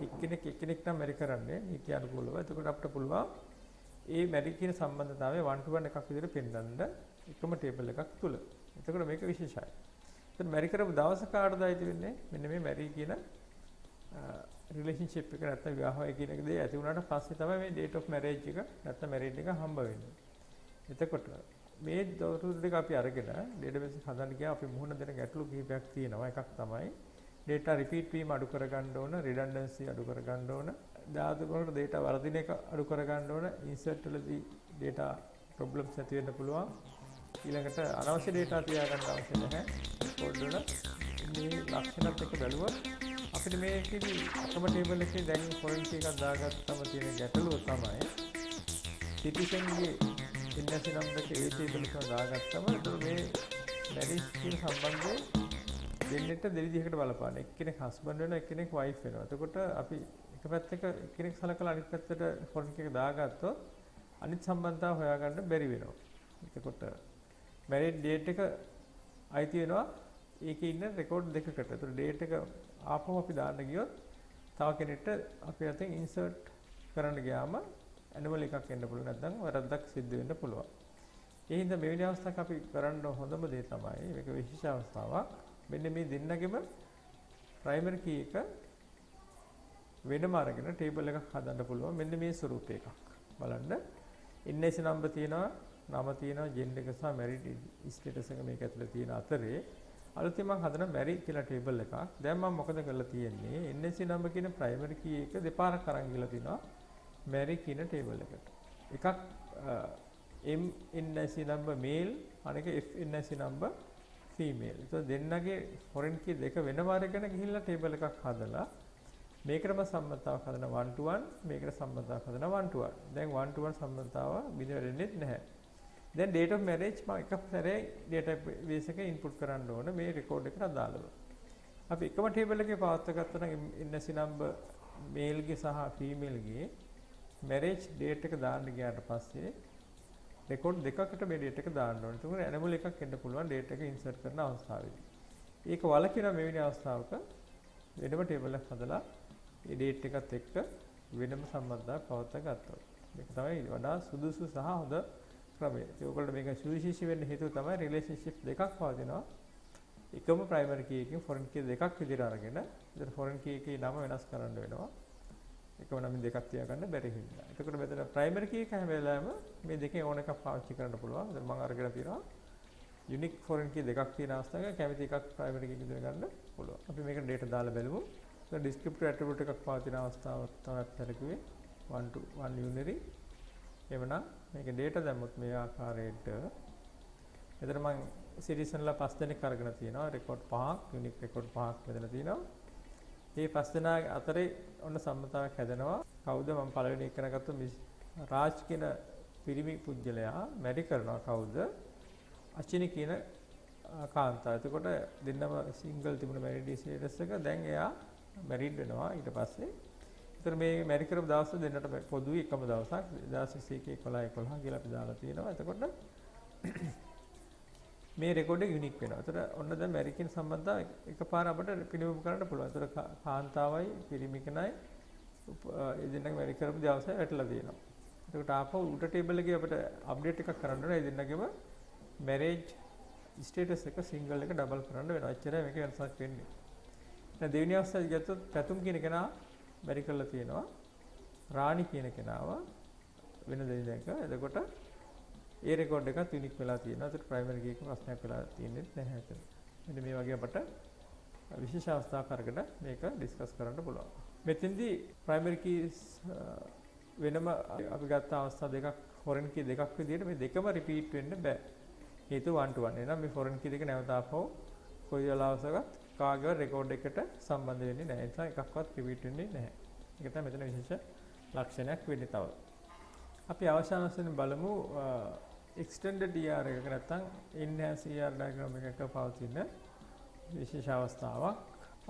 එක්කෙනෙක් නම් මැරි කරන්නේ නීති අනුකූලව. එතකොට අපිට පුළුවන් ඒ මැරි කියන සම්බන්ධතාවය 1 to 1 එකක් විදිහට පෙන්වන්න එකම ටේබල් එකක් තුල. එතකොට මේක විශේෂයි. එතන මැරි කරපු දවස කාටද අයිති වෙන්නේ? මෙන්න මේ මැරි කියන රිලේෂන්ෂිප් එක නැත්නම් විවාහය කියන එක දේ ඇති වුණාට පස්සේ තමයි මේ date of marriage එක නැත්නම් marriage එක හම්බ වෙන්නේ. එතකොට මේ දොරටු දෙක අපි අරගෙන database එක හදන්න ගියා අපි මුහුණ දෙන ගැටලු කිහිපයක් තියෙනවා. එකක් තමයි data repeat වීම අඩු කරගන්න ඕන, redundancy අඩු කරගන්න ඕන, දායකවලට data වර්ධින එක අඩු කරගන්න ඕන, insert වලදී data problems ඇති වෙන්න පුළුවන්. ඊළඟට අනවශ්‍ය data තියාගන්න අවශ්‍ය නැහැ. code වල මේ ලක්ෂණත් එක්ක බැලුවොත් අපිට මේකෙදි එකම ටේබල් එකේ දැන් ෆොරෙන් කී එකක් දාගත්තම තියෙන ගැටලුව තමයි සිටිසන්ගේ NIC නම්බර් එක ඒ ටේබල් එකට දාගත්තම ඒක මේ මැරිජ් කියන සම්බන්ධය දෙන්නෙට දෙවිදිහකට බලපාන. එක්කෙනෙක් හස්බන්ඩ් වෙනවා, එක්කෙනෙක් වයිෆ් වෙනවා. එතකොට අපි එක පැත්තක එක්කෙනෙක් සලකලා අනිත් පැත්තට ෆොරෙන් කී එක දාගත්තොත් අනිත් සම්බන්ධතාව හොයාගන්න බැරි වෙනවා. එතකොට මැරිජ් ඩේට් එක අයිති වෙනවා ඒකේ ඉන්න රෙකෝඩ් දෙකකට. ඒතර ඩේට් එක ආපහු අපි දාන්න ගියොත් තව කෙනෙක්ට අපි අතින් ඉන්සර්ට් කරන්න ගියාම ඇනිමල් එකක් එන්න පුළුවන්, නැත්නම් වැරද්දක් සිද්ධ වෙන්න පුළුවන්. ඒ හින්දා මෙවැනි අවස්ථාවක් අපි කරන්න හොඳම දේ තමයි මේක විශේෂ අවස්ථාවක්. මෙන්න මේ දෙන්නගෙම ප්‍රයිමරි කී එක වෙනම අරගෙන ටේබල් එකක් හදන්න පුළුවන්. මෙන්න මේ ස්වරූප එකක්. බලන්න NIC නම්බර් තියෙනවා, නම තියෙනවා, ජෙන්ඩර් එක සහ මැරිඩ් ස්ටේටස් එක මේක ඇතුලේ තියෙන අතරේ අලුතින් මම හදන මැරි කියලා ටේබල් එකක්. දැන් මම මොකද කරලා තියෙන්නේ? NIC නම්බර් කියන ප්‍රයිමරි කී එක දෙපාරක් අරන් ගිහලා තිනවා මැරි කියන ටේබල් එකට. එකක් MNIC නම්බර් මේල්, අනෙක FNIC නම්බර් ෆීමේල්. ඒක දෙන්නගේ ෆොරෙන් කී දෙක වෙනම අරගෙන ගිහිල්ලා ටේබල් එකක් හදලා මේකටම සම්බන්ධතාවක් හදන 1 to 1, මේකට සම්බන්ධතාවක් හදන 1 to 1. දැන් 1 to 1 සම්බන්ධතාව බිඳවෙන්නේ නැහැ. දැන් date of marriage මම එක සැරේ database එකේ input කරන්න ඕන මේ record එකට අදාළව. අපි එකම table එකේ පවත්වා ගත්තා නම් NIC number male ගේ සහ female ගේ marriage date එක දාන්න ගියාට පස්සේ record දෙකකට මේ date එක දාන්න ඕන. ඒකෝර animal එකක් එන්න පුළුවන් date එක insert කරන අවස්ථාවේදී. ඒක වලකින මෙවැනි අවස්ථාවක වෙනම table එකක් හදලා මේ date එකත් එක්ක වෙනම සම්බන්ධතාවක් පවත්වා ගත්තා. මේක තමයි වඩා සුදුසු සහ හොඳ ක්‍රමය. ඒකවලට මේක සුවිශේෂී වෙන්න හේතුව තමයි රිලේෂන්ෂිප් දෙකක් පවතිනවා. එකම ප්‍රයිමරි කී එකකින් ෆොරෙන් කී දෙකක් විදිහට අරගෙන ඉතින් ෆොරෙන් කී එකේ නම වෙනස් කරන්න වෙනවා. එකම නමින් දෙකක් තියාගන්න බැරි හින්දා. එතකොට මෙතන ප්‍රයිමරි කී එක හැම වෙලාවෙම මේ දෙකෙන් ඕන එකක් පාවිච්චි කරන්න පුළුවන්. දැන් මම අරගෙන තියෙනවා යුනික් ෆොරෙන් කී දෙකක් තියෙන අවස්ථාවක කැමති එකක් ප්‍රයිමරි කී විදිහට ගන්න පුළුවන්. අපි මේකට data දාලා බලමු. ඒක ඩිස්ක්‍රිප්ටිව් ඇට්‍රිබියුට් එකක් පවතින අවස්ථාවක් තමයි පෙරකුවේ 1 to 1 යුනිටරි. එවනම් මේක data දැම්මොත් මේ ආකාරයට එතන මම සිටිසන්ලා 5 දෙනෙක් අරගෙන තියෙනවා. රෙකෝඩ් 5ක්, යුනික් රෙකෝඩ් 5ක් මෙතන තියෙනවා. මේ 5 දෙනා අතරේ ඔන්න සම්මතාවක් හැදෙනවා. කවුද මම පළවෙනි එක කරගත්තු රාජ් කියන පිරිමි පුජ්‍යලයා මැරි කරනවා කවුද? අචිනි කියන කාන්තාව. එතකොට දෙන්නම සිංගල් තිබුණ මැරිඩ් ස්ටේටස් එක දැන් එයා මැරිඩ් වෙනවා ඊට පස්සේ. ඒතර මේ මැරි කරපු දවස් දෙන්නට පොදුයි එකම දවසක් 2021 කියලා අපි දාලා තියෙනවා. එතකොට මේ රෙකෝඩ් එක යුනික් වෙනවා. ඒතර ඔන්න දැන් මැරි කියන සම්බන්ධතාව එකපාර අපිට පිළිබිඹු කරන්න පුළුවන්. ඒතර කාන්තාවයි පිරිමි කෙනයි ඒ දෙන්නගේ මැරි කරපු දවසේ වැටලා තියෙනවා. එතකොට ආපහු උඩ ටේබල් එකේ අපිට අප්ඩේට් එකක් කරන්න ඕනේ. ඒ දෙන්නගේම මැරේජ් ස්ටේටස් එක සිංගල් එක ඩබල් කරන්න වෙනවා. එච්චරයි මේක වෙනසක් වෙන්නේ. දැන් දෙවෙනි අවස්ථාවේ ගත්තොත් පැතුම් කියන කෙනා මැරි කරලා තියෙනවා. රාණි කියන කෙනාව වෙන දෙයක්. එතකොට ඒ රෙකෝඩ් එකත් යුනික් වෙලා තියෙනවා. ඒකට ප්‍රයිමරි කී එක ප්‍රශ්නයක් වෙලා තියෙන්නේ නැහැ එතන. මෙන්න මේ වගේ අපට විශේෂ අවස්ථා කරගෙන මේක ඩිස්කස් කරන්න පුළුවන්. මෙතෙන්දී ප්‍රයිමරි කීස් වෙනම අපි ගත්ත අවස්ථා දෙකක් ෆොරෙන් කී දෙකක් විදිහට මේ දෙකම රිපීට් වෙන්න බෑ. හේතුව 1 to 1. එහෙනම් මේ ෆොරෙන් කී දෙක නැවත ආපහු කොයි වෙලාවකවත් කාගේවත් රෙකෝඩ් එකට සම්බන්ධ වෙන්නේ නැහැ. ඒ නිසා එකක්වත් රිපීට් වෙන්නේ නැහැ. ඒක තමයි මෙතන විශේෂ ලක්ෂණයක් වෙන්නේ තව. අපි අවසාන වශයෙන් බලමු extended ER එකක නැත්නම් enhanced ER diagram එකක පවතින විශේෂ අවස්ථාවක්.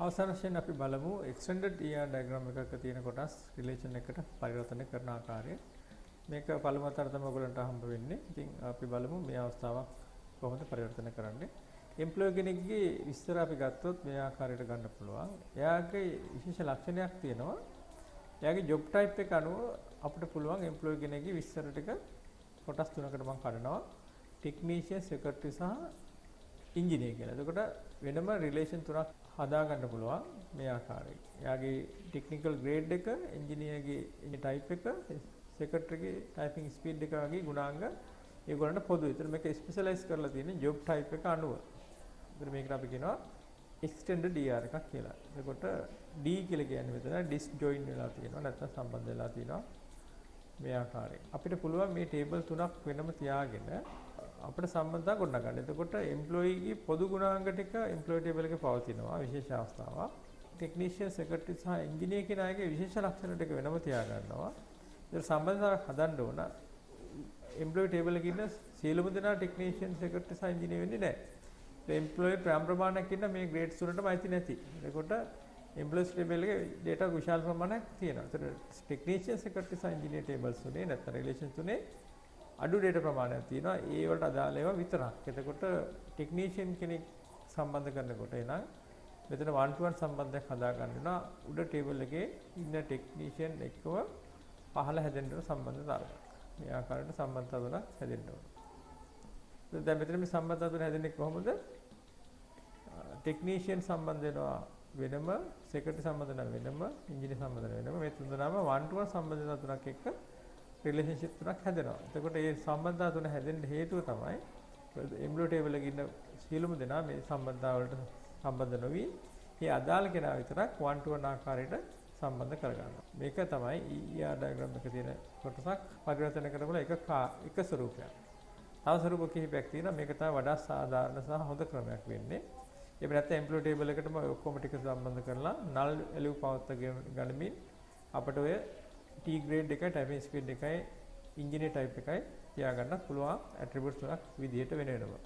අවසාන වශයෙන් අපි බලමු extended ER diagram එකක තියෙන කොටස් relation එකට පරිවර්තනය කරන ආකාරය. මේක පළමු වතාවට තමයි ඔයගලන්ට හම්බ වෙන්නේ. ඉතින් අපි බලමු මේ අවස්ථාවක් කොහොමද පරිවර්තනය කරන්නේ. එම්ප්ලොයි කෙනෙක්ගේ විස්තර අපි ගත්තොත් මේ ආකාරයට ගන්න පුළුවන්. එයාගේ විශේෂ ලක්ෂණයක් තියෙනවා. එයාගේ job type එක අනුව අපිට පුළුවන් එම්ප්ලොයි කෙනෙක්ගේ විස්තර ටික කොටස් තුනකට මම කඩනවා. ටෙක්නීෂියන්, සෙක්‍රටරි සහ ඉංජිනේර කියලා. එතකොට වෙනම රිලේෂන් තුනක් හදා ගන්න පුළුවන් මේ ආකාරයෙන්. එයාගේ ටෙක්නිකල් ග්‍රේඩ් එක, ඉංජිනේරගේ ටයිප් එක, සෙක්‍රටරිගේ ටයිපින් ස්පීඩ් එක වගේ ගුණාංග ඒගොල්ලන්ට පොදුයි. ඒතර මේක ස්පෙෂලායිස් කරලා තියෙන්නේ job type එක අනුව. ඒතර මේකට අපි කියනවා extended ER එකක් කියලා. එතකොට D කියලා කියන්නේ මෙතන disjoin වෙලා තියෙනවා නැත්නම් සම්බන්ධ වෙලා තියෙනවා මේ ආකාරයෙන්. අපිට පුළුවන් මේ ටේබල් තුනක් වෙනම තියාගෙන අපිට සම්බන්ධතා ගොඩනගන්න. එතකොට එම්ප්ලොයිගේ පොදු ගුණාංග ටික එම්ප්ලොයි ටේබල් එකේ පවතිනවා විශේෂ අවස්ථාවක්. ටෙක්නීෂියන්, සෙක්‍රටරි සහ ඉංජිනේර කියන අයගේ විශේෂ ලක්ෂණ ටික වෙනම තියා ගන්නවා. ඒක සම්බන්ධතාවක් හදන්න ඕන. එම්ප්ලොයි ටේබල් එකේ ඉන්න සියලුම දෙනා ටෙක්නීෂියන්, සෙක්‍රටරි සහ ඉංජිනේර වෙන්නේ නැහැ. එම්ප්ලොයි ප්‍රමාණයක් ඉන්න මේ ග්‍රේඩ්ස් තුනටම අයිති නැති. එතකොට එම්ප්ලොයිස් ටේබල් එකේ data විශාල ප්‍රමාණයක් තියෙනවා. ඒතර ටෙක්නීෂියන්, සෙක්‍රටරි සහ ඉංජිනේර ටේබල්ස් තුනේ නැත්නම් රිලේෂන් තුනේ අඩු data ප්‍රමාණයක් තියෙනවා. ඒ වලට අදාළ ඒවා විතරක්. එතකොට ටෙක්නීෂියන් කෙනෙක් සම්බන්ධ කරනකොට එනං මෙතන 1 to 1 සම්බන්ධයක් හදා ගන්න වෙනවා. උඩ ටේබල් එකේ ඉන්න ටෙක්නීෂියන් එක්කව පහළ හැදෙන්න සම්බන්ධතාවයක්. මේ ආකාරයට සම්බන්ධතාව තුනක් හැදෙන්න ඕන. දැන් මෙතන මේ සම්බන්ධතාව තුන හැදෙන්නේ කොහොමද? ටෙක්නීෂියන් සම්බන්ධ වෙනවා වෙනම, සෙක්‍රටරි සම්බන්ධ වෙනවා වෙනම, ඉංජිනේර සම්බන්ධ වෙනම. මේ තුන දෙනාම 1 to 1 සම්බන්ධතාව තුනක් එක්ක රිලේෂන්ෂිප් තුනක් හැදෙනවා. එතකොට මේ සම්බන්ධතාව තුන හැදෙන්න හේතුව තමයි එම්ප්ලොයි ටේබල් එකේ ඉන්න සියලුම දෙනා මේ සම්බන්ධතාව වලට සම්බන්ධ නොවි මේ අදාළ කෙනා විතරක් 1 to 1 ආකාරයට සම්බන්ධ කරගන්නවා. මේක තමයි ER diagram එකේ තියෙන කොටසක් පරිවර්තන කරපුවා එක ස්වරූපයක්. තව ස්වරූප කිහිපයක් තියෙනවා. මේක තමයි වඩා සාධාරණ සහ හොඳ ක්‍රමයක් වෙන්නේ. එහෙම නැත්නම් එම්ප්ලොයි ටේබල් එකටම ඔක්කොම ටික සම්බන්ධ කරලා null value පවත්ත ගනිමින් අපිට ඔය T grade එකයි, typing speed එකයි, engineer type එකයි තියාගන්න පුළුවන් attributes තුනක් විදිහට වෙනවා.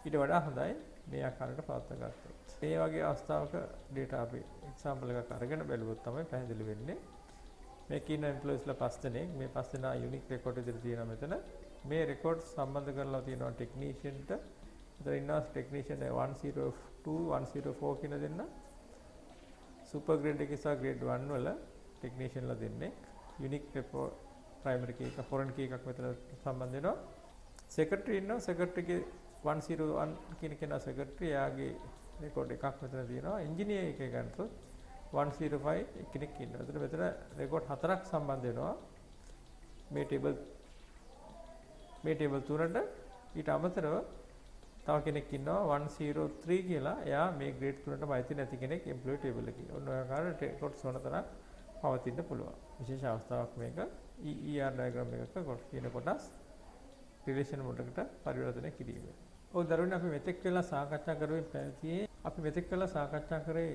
ඊට වඩා හොඳයි මේ ආකාරයට පවත්ත ගත්තොත්. මේ වගේ අවස්ථාවක data අපි example එකක් අරගෙන බැලුවොත් තමයි පැහැදිලි වෙන්නේ. මේකේ ඉන්න employeesලා 5 දෙනෙක්, මේ 5 දෙනා unique record විදිහට තියෙනවා මෙතන. මේ record සම්බන්ධ කරලා තියෙනවා technician-ට. මෙතන ඉන්නවා technician 102, 104 කියන දෙන්න. super grade එකේ සහ grade 1 වල technician-ලා දෙන්නේ. unique report primary key එක, foreign key එකක් මෙතන සම්බන්ධ වෙනවා. secretary ඉන්නවා. secretary ගේ 101 කියන කෙනා secretary, එයාගේ record එකක් මෙතන තියෙනවා. engineer එකේ ගන්නතොත් 105 කෙනෙක් ඉන්නවා. එතකොට මෙතන record 4ක් සම්බන්ධ වෙනවා. මේ table තුනට ඊට අමතරව තව කෙනෙක් ඉන්නවා 103 කියලා. එයා මේ grade තුනටම අයිති නැති කෙනෙක් employee table එකේ. ඔන්න ඔය ආකාරයට records වනතරක් පවතින්න පුළුවන්. විශේෂ අවස්ථාවක් මේක ER diagram එකක තියෙන කොටස් relation මොඩකට පරිවර්තනය කිරීම. ඔව් දරුවනේ අපි මෙතෙක් වෙලා සාකච්ඡා කරුවේ පැතියේ අපි මෙතෙක් වෙලා සාකච්ඡා කරේ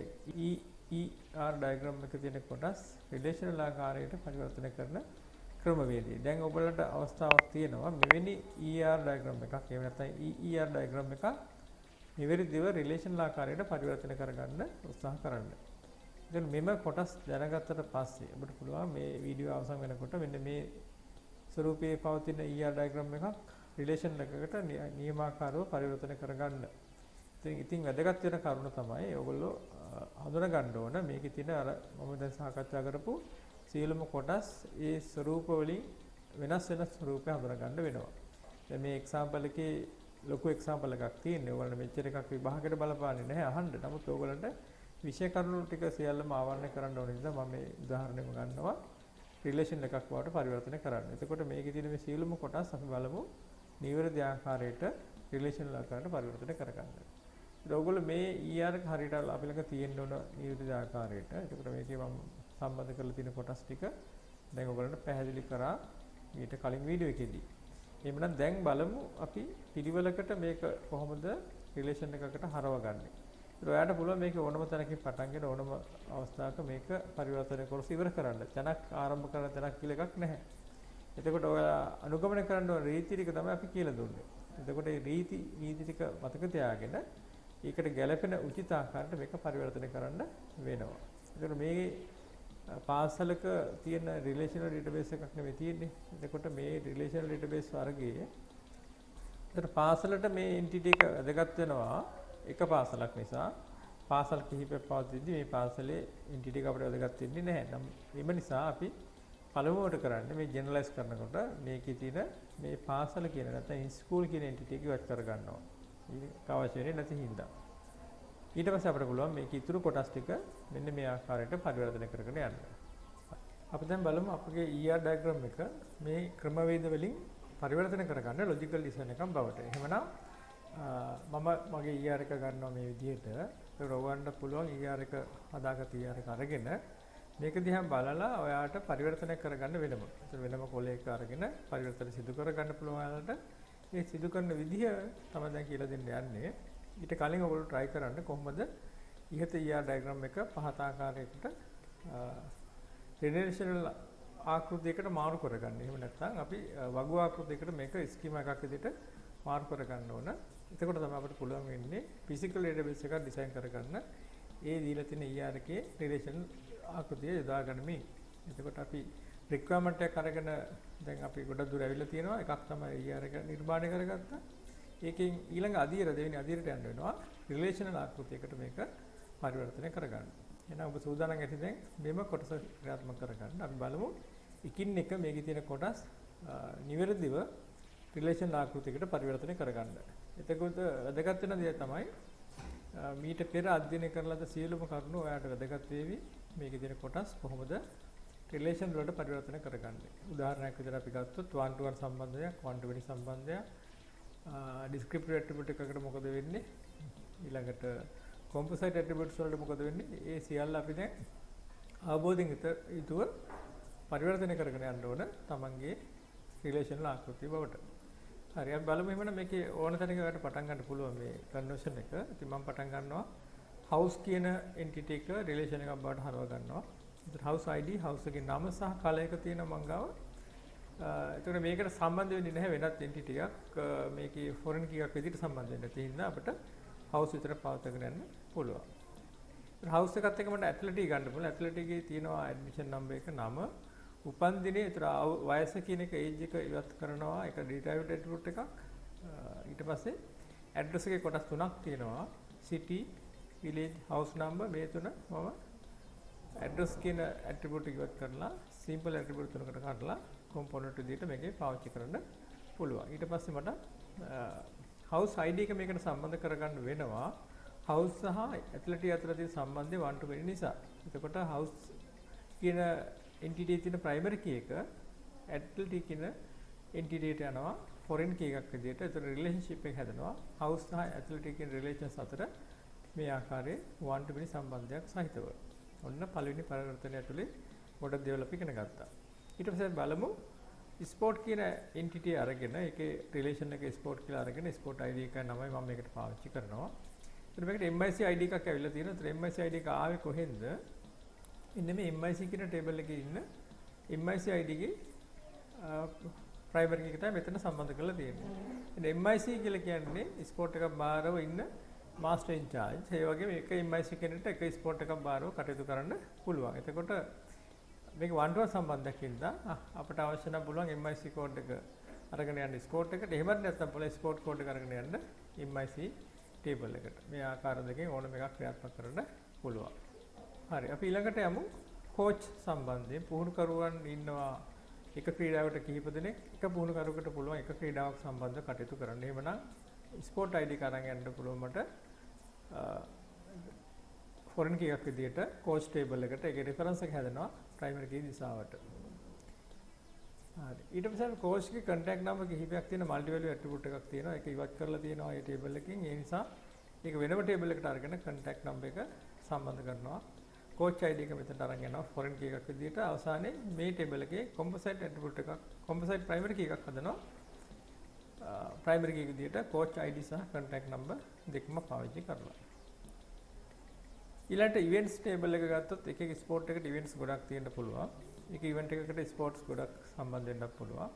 ER diagram එකේ තියෙන කොටස් relational ආකාරයට පරිවර්තනය කරන ක්‍රමවේදය. දැන් ඔයගොල්ලන්ට අවස්ථාවක් තියෙනවා මෙවැනි ER diagram එකක් එහෙම නැත්නම් ER diagram එකක් නිවැරදිව relational ආකාරයට පරිවර්තනය කරගන්න උත්සාහ කරන්න. ඉතින් මෙම කොටස් දැනගත්තට පස්සේ අපිට පුළුවන් මේ වීඩියෝ අවසන් වෙනකොට මෙන්න මේ ස්වරූපයේ පවතින ER diagram එකක් relation එකකට නියමාකාරව පරිවර්තනය කරගන්න. ඉතින් වැදගත් වෙන කරුණ තමයි ඔයගොල්ලෝ හඳුනා ගන්න ඕන මේකේ තියෙන අර මම දැන් සාකච්ඡා කරපු සියලුම කොටස් ඒ ස්වරූප වලින් වෙනස් වෙන ස්වරූපය හඳුනා ගන්න වෙනවා. දැන් මේ එක්සැම්පල් එකේ ලොකු එක්සැම්පල් එකක් තියෙනවා. ඔයගොල්ලෝ මෙච්චර එකක් විභාගයට බලපාන්නේ නැහැ අහන්න. නමුත් ඔයගොල්ලන්ට විෂය කරුණු ටික සියල්ලම ආවරණය කරන්න ඕන නිසා මම මේ උදාහරණයක් ගන්නවා රිලේෂන් එකක් වලට පරිවර්තනය කරන්න. එතකොට මේකේ තියෙන මේ සියලුම කොටස් අපි බලමු නිවැරදි ආකාරයට රිලේෂනල් ආකාරයට පරිවර්තනය කරගන්න. ඒක ඔයගොල්ලෝ මේ ER එක හරියට අපි ළඟ තියෙන්න ඕන නිවැරදි ආකාරයට. ඒකට මේකේ මම සම්බන්ධ කරලා තියෙන කොටස් ටික දැන් ඔයගොල්ලන්ට පැහැදිලි කරා ඊට කලින් වීඩියෝ එකේදී. එහෙනම් දැන් බලමු අපි පිළිවෙලකට මේක කොහොමද රිලේෂන් එකකට හරවගන්නේ. ඒක ඔයාලට පුළුවන් මේක ඕනම තැනකින් පටන් ගන්න ඕනම අවස්ථාවක මේක පරිවර්තනය කරලා ඉවර කරන්න. තැනක් ආරම්භ කරන තැනක් කියලා එකක් නැහැ. එතකොට ඔයාලා අනුගමනය කරන්න ඕන රීති ටික තමයි අපි කියලා දුන්නේ. එතකොට මේ නීති ටික මතක තියාගෙන ඒකට ගැළපෙන උචිත ආකාරයට මේක පරිවර්තනය කරන්න වෙනවා. එතකොට මේ පාසලක තියෙන රිලේෂනල් ඩේටාබේස් එකක් නෙමෙයි තියෙන්නේ. එතකොට මේ රිලේෂනල් ඩේටාබේස් වර්ගයේ එතකොට පාසලට මේ එන්ටිටි එක වැදගත් වෙනවා. එක පාසලක් නිසා පාසල් කිහිපයක් පවතිද්දී මේ පාසලේ එන්ටිටි එක අපිට වැදගත් වෙන්නේ නැහැ. එම නිසා අපි පළමුවට කරන්නේ මේ ජෙනරලයිස් කරනකොට මේකේ තියෙන මේ පාසල කියන නැත්නම් ස්කූල් කියන එන්ටිටි එක ඉවත් කර ගන්නවා. ඒක අවශ්‍ය වෙන්නේ නැති හින්දා. ඊට පස්සේ අපිට පුළුවන් මේක ඉතුරු කොටස් ටික මෙන්න මේ ආකාරයට පරිවර්තනය කරගෙන යන්න. අපි දැන් බලමු අපගේ ER ඩයග්‍රෑම් එක මේ ක්‍රමවේද වලින් පරිවර්තනය කරගන්න ලොජිකල් ඩිසයින් එකක් බවට. එහෙමනම් මම මගේ ER එක ගන්නවා මේ විදිහට. ඒක රොවන්න පුළුවන් ER එක හදාගත්ත ER එක අරගෙන මේක දිහා බලලා ඔයාලට පරිවර්තනය කරගන්න වෙනම. ඒතර වෙනම කොලයක අරගෙන පරිවර්තන සිදු කරගන්න පුළුවන් ඔයාලට. ඒ සිදු කරන විදිහ තමයි දැන් කියලා දෙන්න යන්නේ. ඊට කලින් ඔයගොල්ලෝ try කරන්න කොහොමද ඉහත ER diagram එක පහත ආකාරයකට රිලේෂනල් ආකෘතියකට මාරු කරගන්න. එහෙම නැත්නම් අපි වගු ආකෘතියකට මේක ස්කීමා එකක් විදිහට මාරු කරගන්න ඕන. එතකොට තමයි අපිට පුළුවන් වෙන්නේ ෆිසිකල් ඩේටාබේස් එකක් ඩිසයින් කරගන්න. ඒ දීලා තියෙන ER එකේ රිලේෂනල් ආකෘතිය යොදා ගනිමින්. එතකොට අපි රික්වයර්මන්ට් එකක් අරගෙන දැන් අපි ගොඩක් දුර ඇවිල්ලා තියෙනවා. එකක් තමයි ER එක නිර්මාණය කරගත්තා. ඒකෙන් ඊළඟ අදියර දෙවෙනි අදියරට යන්න වෙනවා රිලේෂනල් ආකෘතියකට මේක පරිවර්තනය කරගන්න. එහෙනම් ඔබ සූදානම් ඇති දැන් මෙම කොටස ක්‍රියාත්මක කරගන්න. අපි බලමු එකින් එක මේකේ තියෙන කොටස් නිවැරදිව රිලේෂනල් ආකෘතියකට පරිවර්තනය කරගන්න. එතකොට වැදගත් වෙන දේ තමයි මීට පෙර අධ්‍යයනය කරන ලද සියලුම කරුණු ඔයාලට වැදගත් වේවි. මේකේ තියෙන කොටස් කොහොමද රිලේෂන් වලට පරිවර්තනය කරගන්නේ. උදාහරණයක් විදිහට අපි ගත්තොත් 1 to 1 සම්බන්ධයක්, 1 to many සම්බන්ධයක්, descriptive attribute එකකට මොකද වෙන්නේ? ඊළඟට composite attributes වලට මොකද වෙන්නේ? ඒ සියල්ල අපි දැන් අවබෝධයෙන් යුතුව පරිවර්තනය කරගෙන යන්න ඕන තමන්ගේ රිලේෂනල් ආකෘතිය බවට. හරි අපි බලමු එහෙනම් මේකේ ඕන තැනක ඔයාලට පටන් ගන්න පුළුවන් මේ කන්වර්ෂන් එක. ඉතින් මම පටන් ගන්නවා house කියන entity එක රිලේෂන් එකක් බවට හරව ගන්නවා. ඉතින් house ID house එකේ නම සහ කලයක තියෙන මං ගාව. එතකොට මේකට සම්බන්ධ වෙන්නේ නැහැ වෙනත් entity එකක්. මේකේ foreign key එකක් විදිහට සම්බන්ධ වෙන්න තියෙන අපිට house විතර පවත්වාගෙන යන්න පුළුවන්. ඉතින් house එකත් එක්ක මට athletic ගන්න පුළුවන්. athletic එකේ තියෙනවා admission number එක නම උපන් දිනේ ඒතර වයස කියන එක age එක ඉවත් කරනවා. ඒක derived attribute එකක්. ඊට පස්සේ address එකේ කොටස් තුනක් තියෙනවා. city, village, house number මේ තුන මම address කියන attribute එක ඉවත් කරලා simple attribute තුනකට කඩලා component විදිහට මේකේ පාවිච්චි කරන්න පුළුවන්. ඊට පස්සේ මට house ID එක මේකට සම්බන්ධ කරගන්න වෙනවා. house සහ athletic අතර තියෙන සම්බන්ධය 1 to many නිසා. එතකොට house කියන entity එකේ තියෙන primary key එක athletic කියන entity එකට යනවා foreign key එකක් විදිහට. ඒතර relationship එක හැදෙනවා. house සහ athletic කියන relations අතර මේ ආකාරයේ 1 to many සම්බන්ධයක් සහිතව. ඔන්න පළවෙනි පරිවර්තනය ඇතුලේ ගොඩක් දේවල් අපි ඉගෙන ගත්තා. ඊට පස්සේ බලමු sport කියන entity අරගෙන ඒකේ relation එක sport කියලා අරගෙන sport ID එක නමයි මම මේකට පාවිච්චි කරනවා. එතන මේකට MIC ID එකක් ඇවිල්ලා තියෙනවා. එතන MIC ID එක ආවේ කොහෙන්ද? ඉන්නේ මේ MIC කියන table එකේ ඉන්න MIC ID එකේ primary key එක තමයි මෙතන සම්බන්ධ කරලා තියෙන්නේ. ඉතින් MIC කියලා කියන්නේ sport එකක් බාරව ඉන්න master in charge. ඒ වගේම එක MIC කෙනෙක්ට එක sport එකක් බාරව කටයුතු කරන්න පුළුවන්. එතකොට මේක 1 to 1 සම්බන්ධයක් ඉඳලා අපට අවශ්‍ය නම් පුළුවන් MIC code එක අරගෙන යන්න sport එකට. එහෙමත් නැත්නම් පුළුවන් sport code එක අරගෙන යන්න MIC table එකට. මේ ආකාර දෙකෙන් ඕනම එකක් ක්‍රියාත්මක කරන්න පුළුවන්. හරි අපි ඊළඟට යමු coach සම්බන්ධයෙන්. පුහුණුකරුවන් ඉන්නවා එක ක්‍රීඩාවකට කිහිප දෙනෙක්. එක පුහුණුකරුවෙකුට පුළුවන් එක ක්‍රීඩාවක් සම්බන්ධව කටයුතු කරන්න. එහෙමනම් sport ID එක අරන් යන්න පුළුවන් මට foreign key එකක් විදිහට coach table එකට ඒකේ reference එක හැදෙනවා primary key දිශාවට. හරි. ඊට පස්සේ කෝච් ගේ contact number කිහිපයක් තියෙන multi value attribute එකක් තියෙනවා. ඒක ඉවත් කරලා තියෙනවා ඒ table එකකින්. ඒ නිසා ඒක වෙනම table එකට අරගෙන contact number එක සම්බන්ධ කරනවා. coach ID එක මෙතනට අරන් යනවා foreign key එකක් විදිහට. අවසානයේ මේ table එකේ composite attribute එකක් composite primary key එකක් හදනවා. primary key විදිහට coach ID සහ contact number දෙකම පාවිච්චි කරලා. ඊළඟට events table එක ගත්තොත් එක එක sport එකට events ගොඩක් තියෙන්න පුළුවන්. එක event එකකට sports ගොඩක් සම්බන්ධ වෙන්නත් පුළුවන්.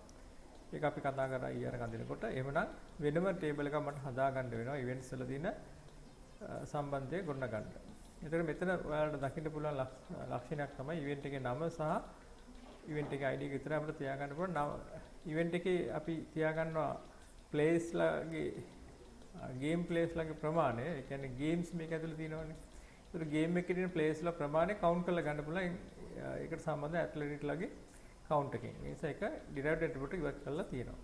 ඒක අපි කතා කරා ඊයර කඳිනකොට. එහෙමනම් වෙනම table එකක් මට හදා ගන්න වෙනවා events වල තියෙන සම්බන්ධය ගොඩනගන්න. එතකොට මෙතන ඔයාලට දකින්න පුළුවන් ලක්ෂණයක් තමයි event එකේ නම සහ event එකේ ID එක විතරයි අපිට තියාගන්න පුළුවන්. event එකේ අපි තියාගන්නවා place ලගේ game place ලගේ ප්‍රමාණය. ඒ කියන්නේ games මේක ඇතුලේ තියෙනවානේ. ඒතර game එකේ තියෙන place ලා ප්‍රමාණය count කරලා ගන්න පුළුවන්. ඒකට සම්බන්ධ athlete ලගේ count එකකින්. ඒ නිසා ඒක derived attribute ඉවත් කරලා තියෙනවා.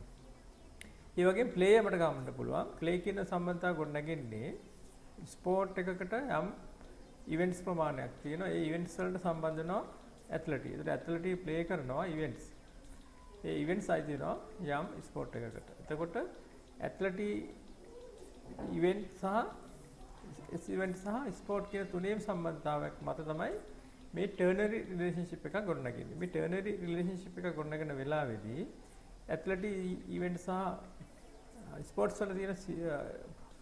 ඒ වගේම play අපිට ගන්නන්න පුළුවන්. play කියන සම්බන්ධතාව ගොඩනගන්නේ sport එකකට යම් events ප්‍රමාණයක් තියෙනවා. ඒ events වලට සම්බන්ධ වෙනවා athlete. ඒතර athlete play කරනවා events. ඒ events අයිති වෙනවා යම් sport එකකට. එතකොට athlete event සහ event සහ sport කියන තුනේම සම්බන්ධතාවයක් මත තමයි මේ ternary relationship එක ගොඩනගන්නේ. මේ ternary relationship එක ගොඩනගන වෙලාවේදී athlete event සහ sports වල තියෙන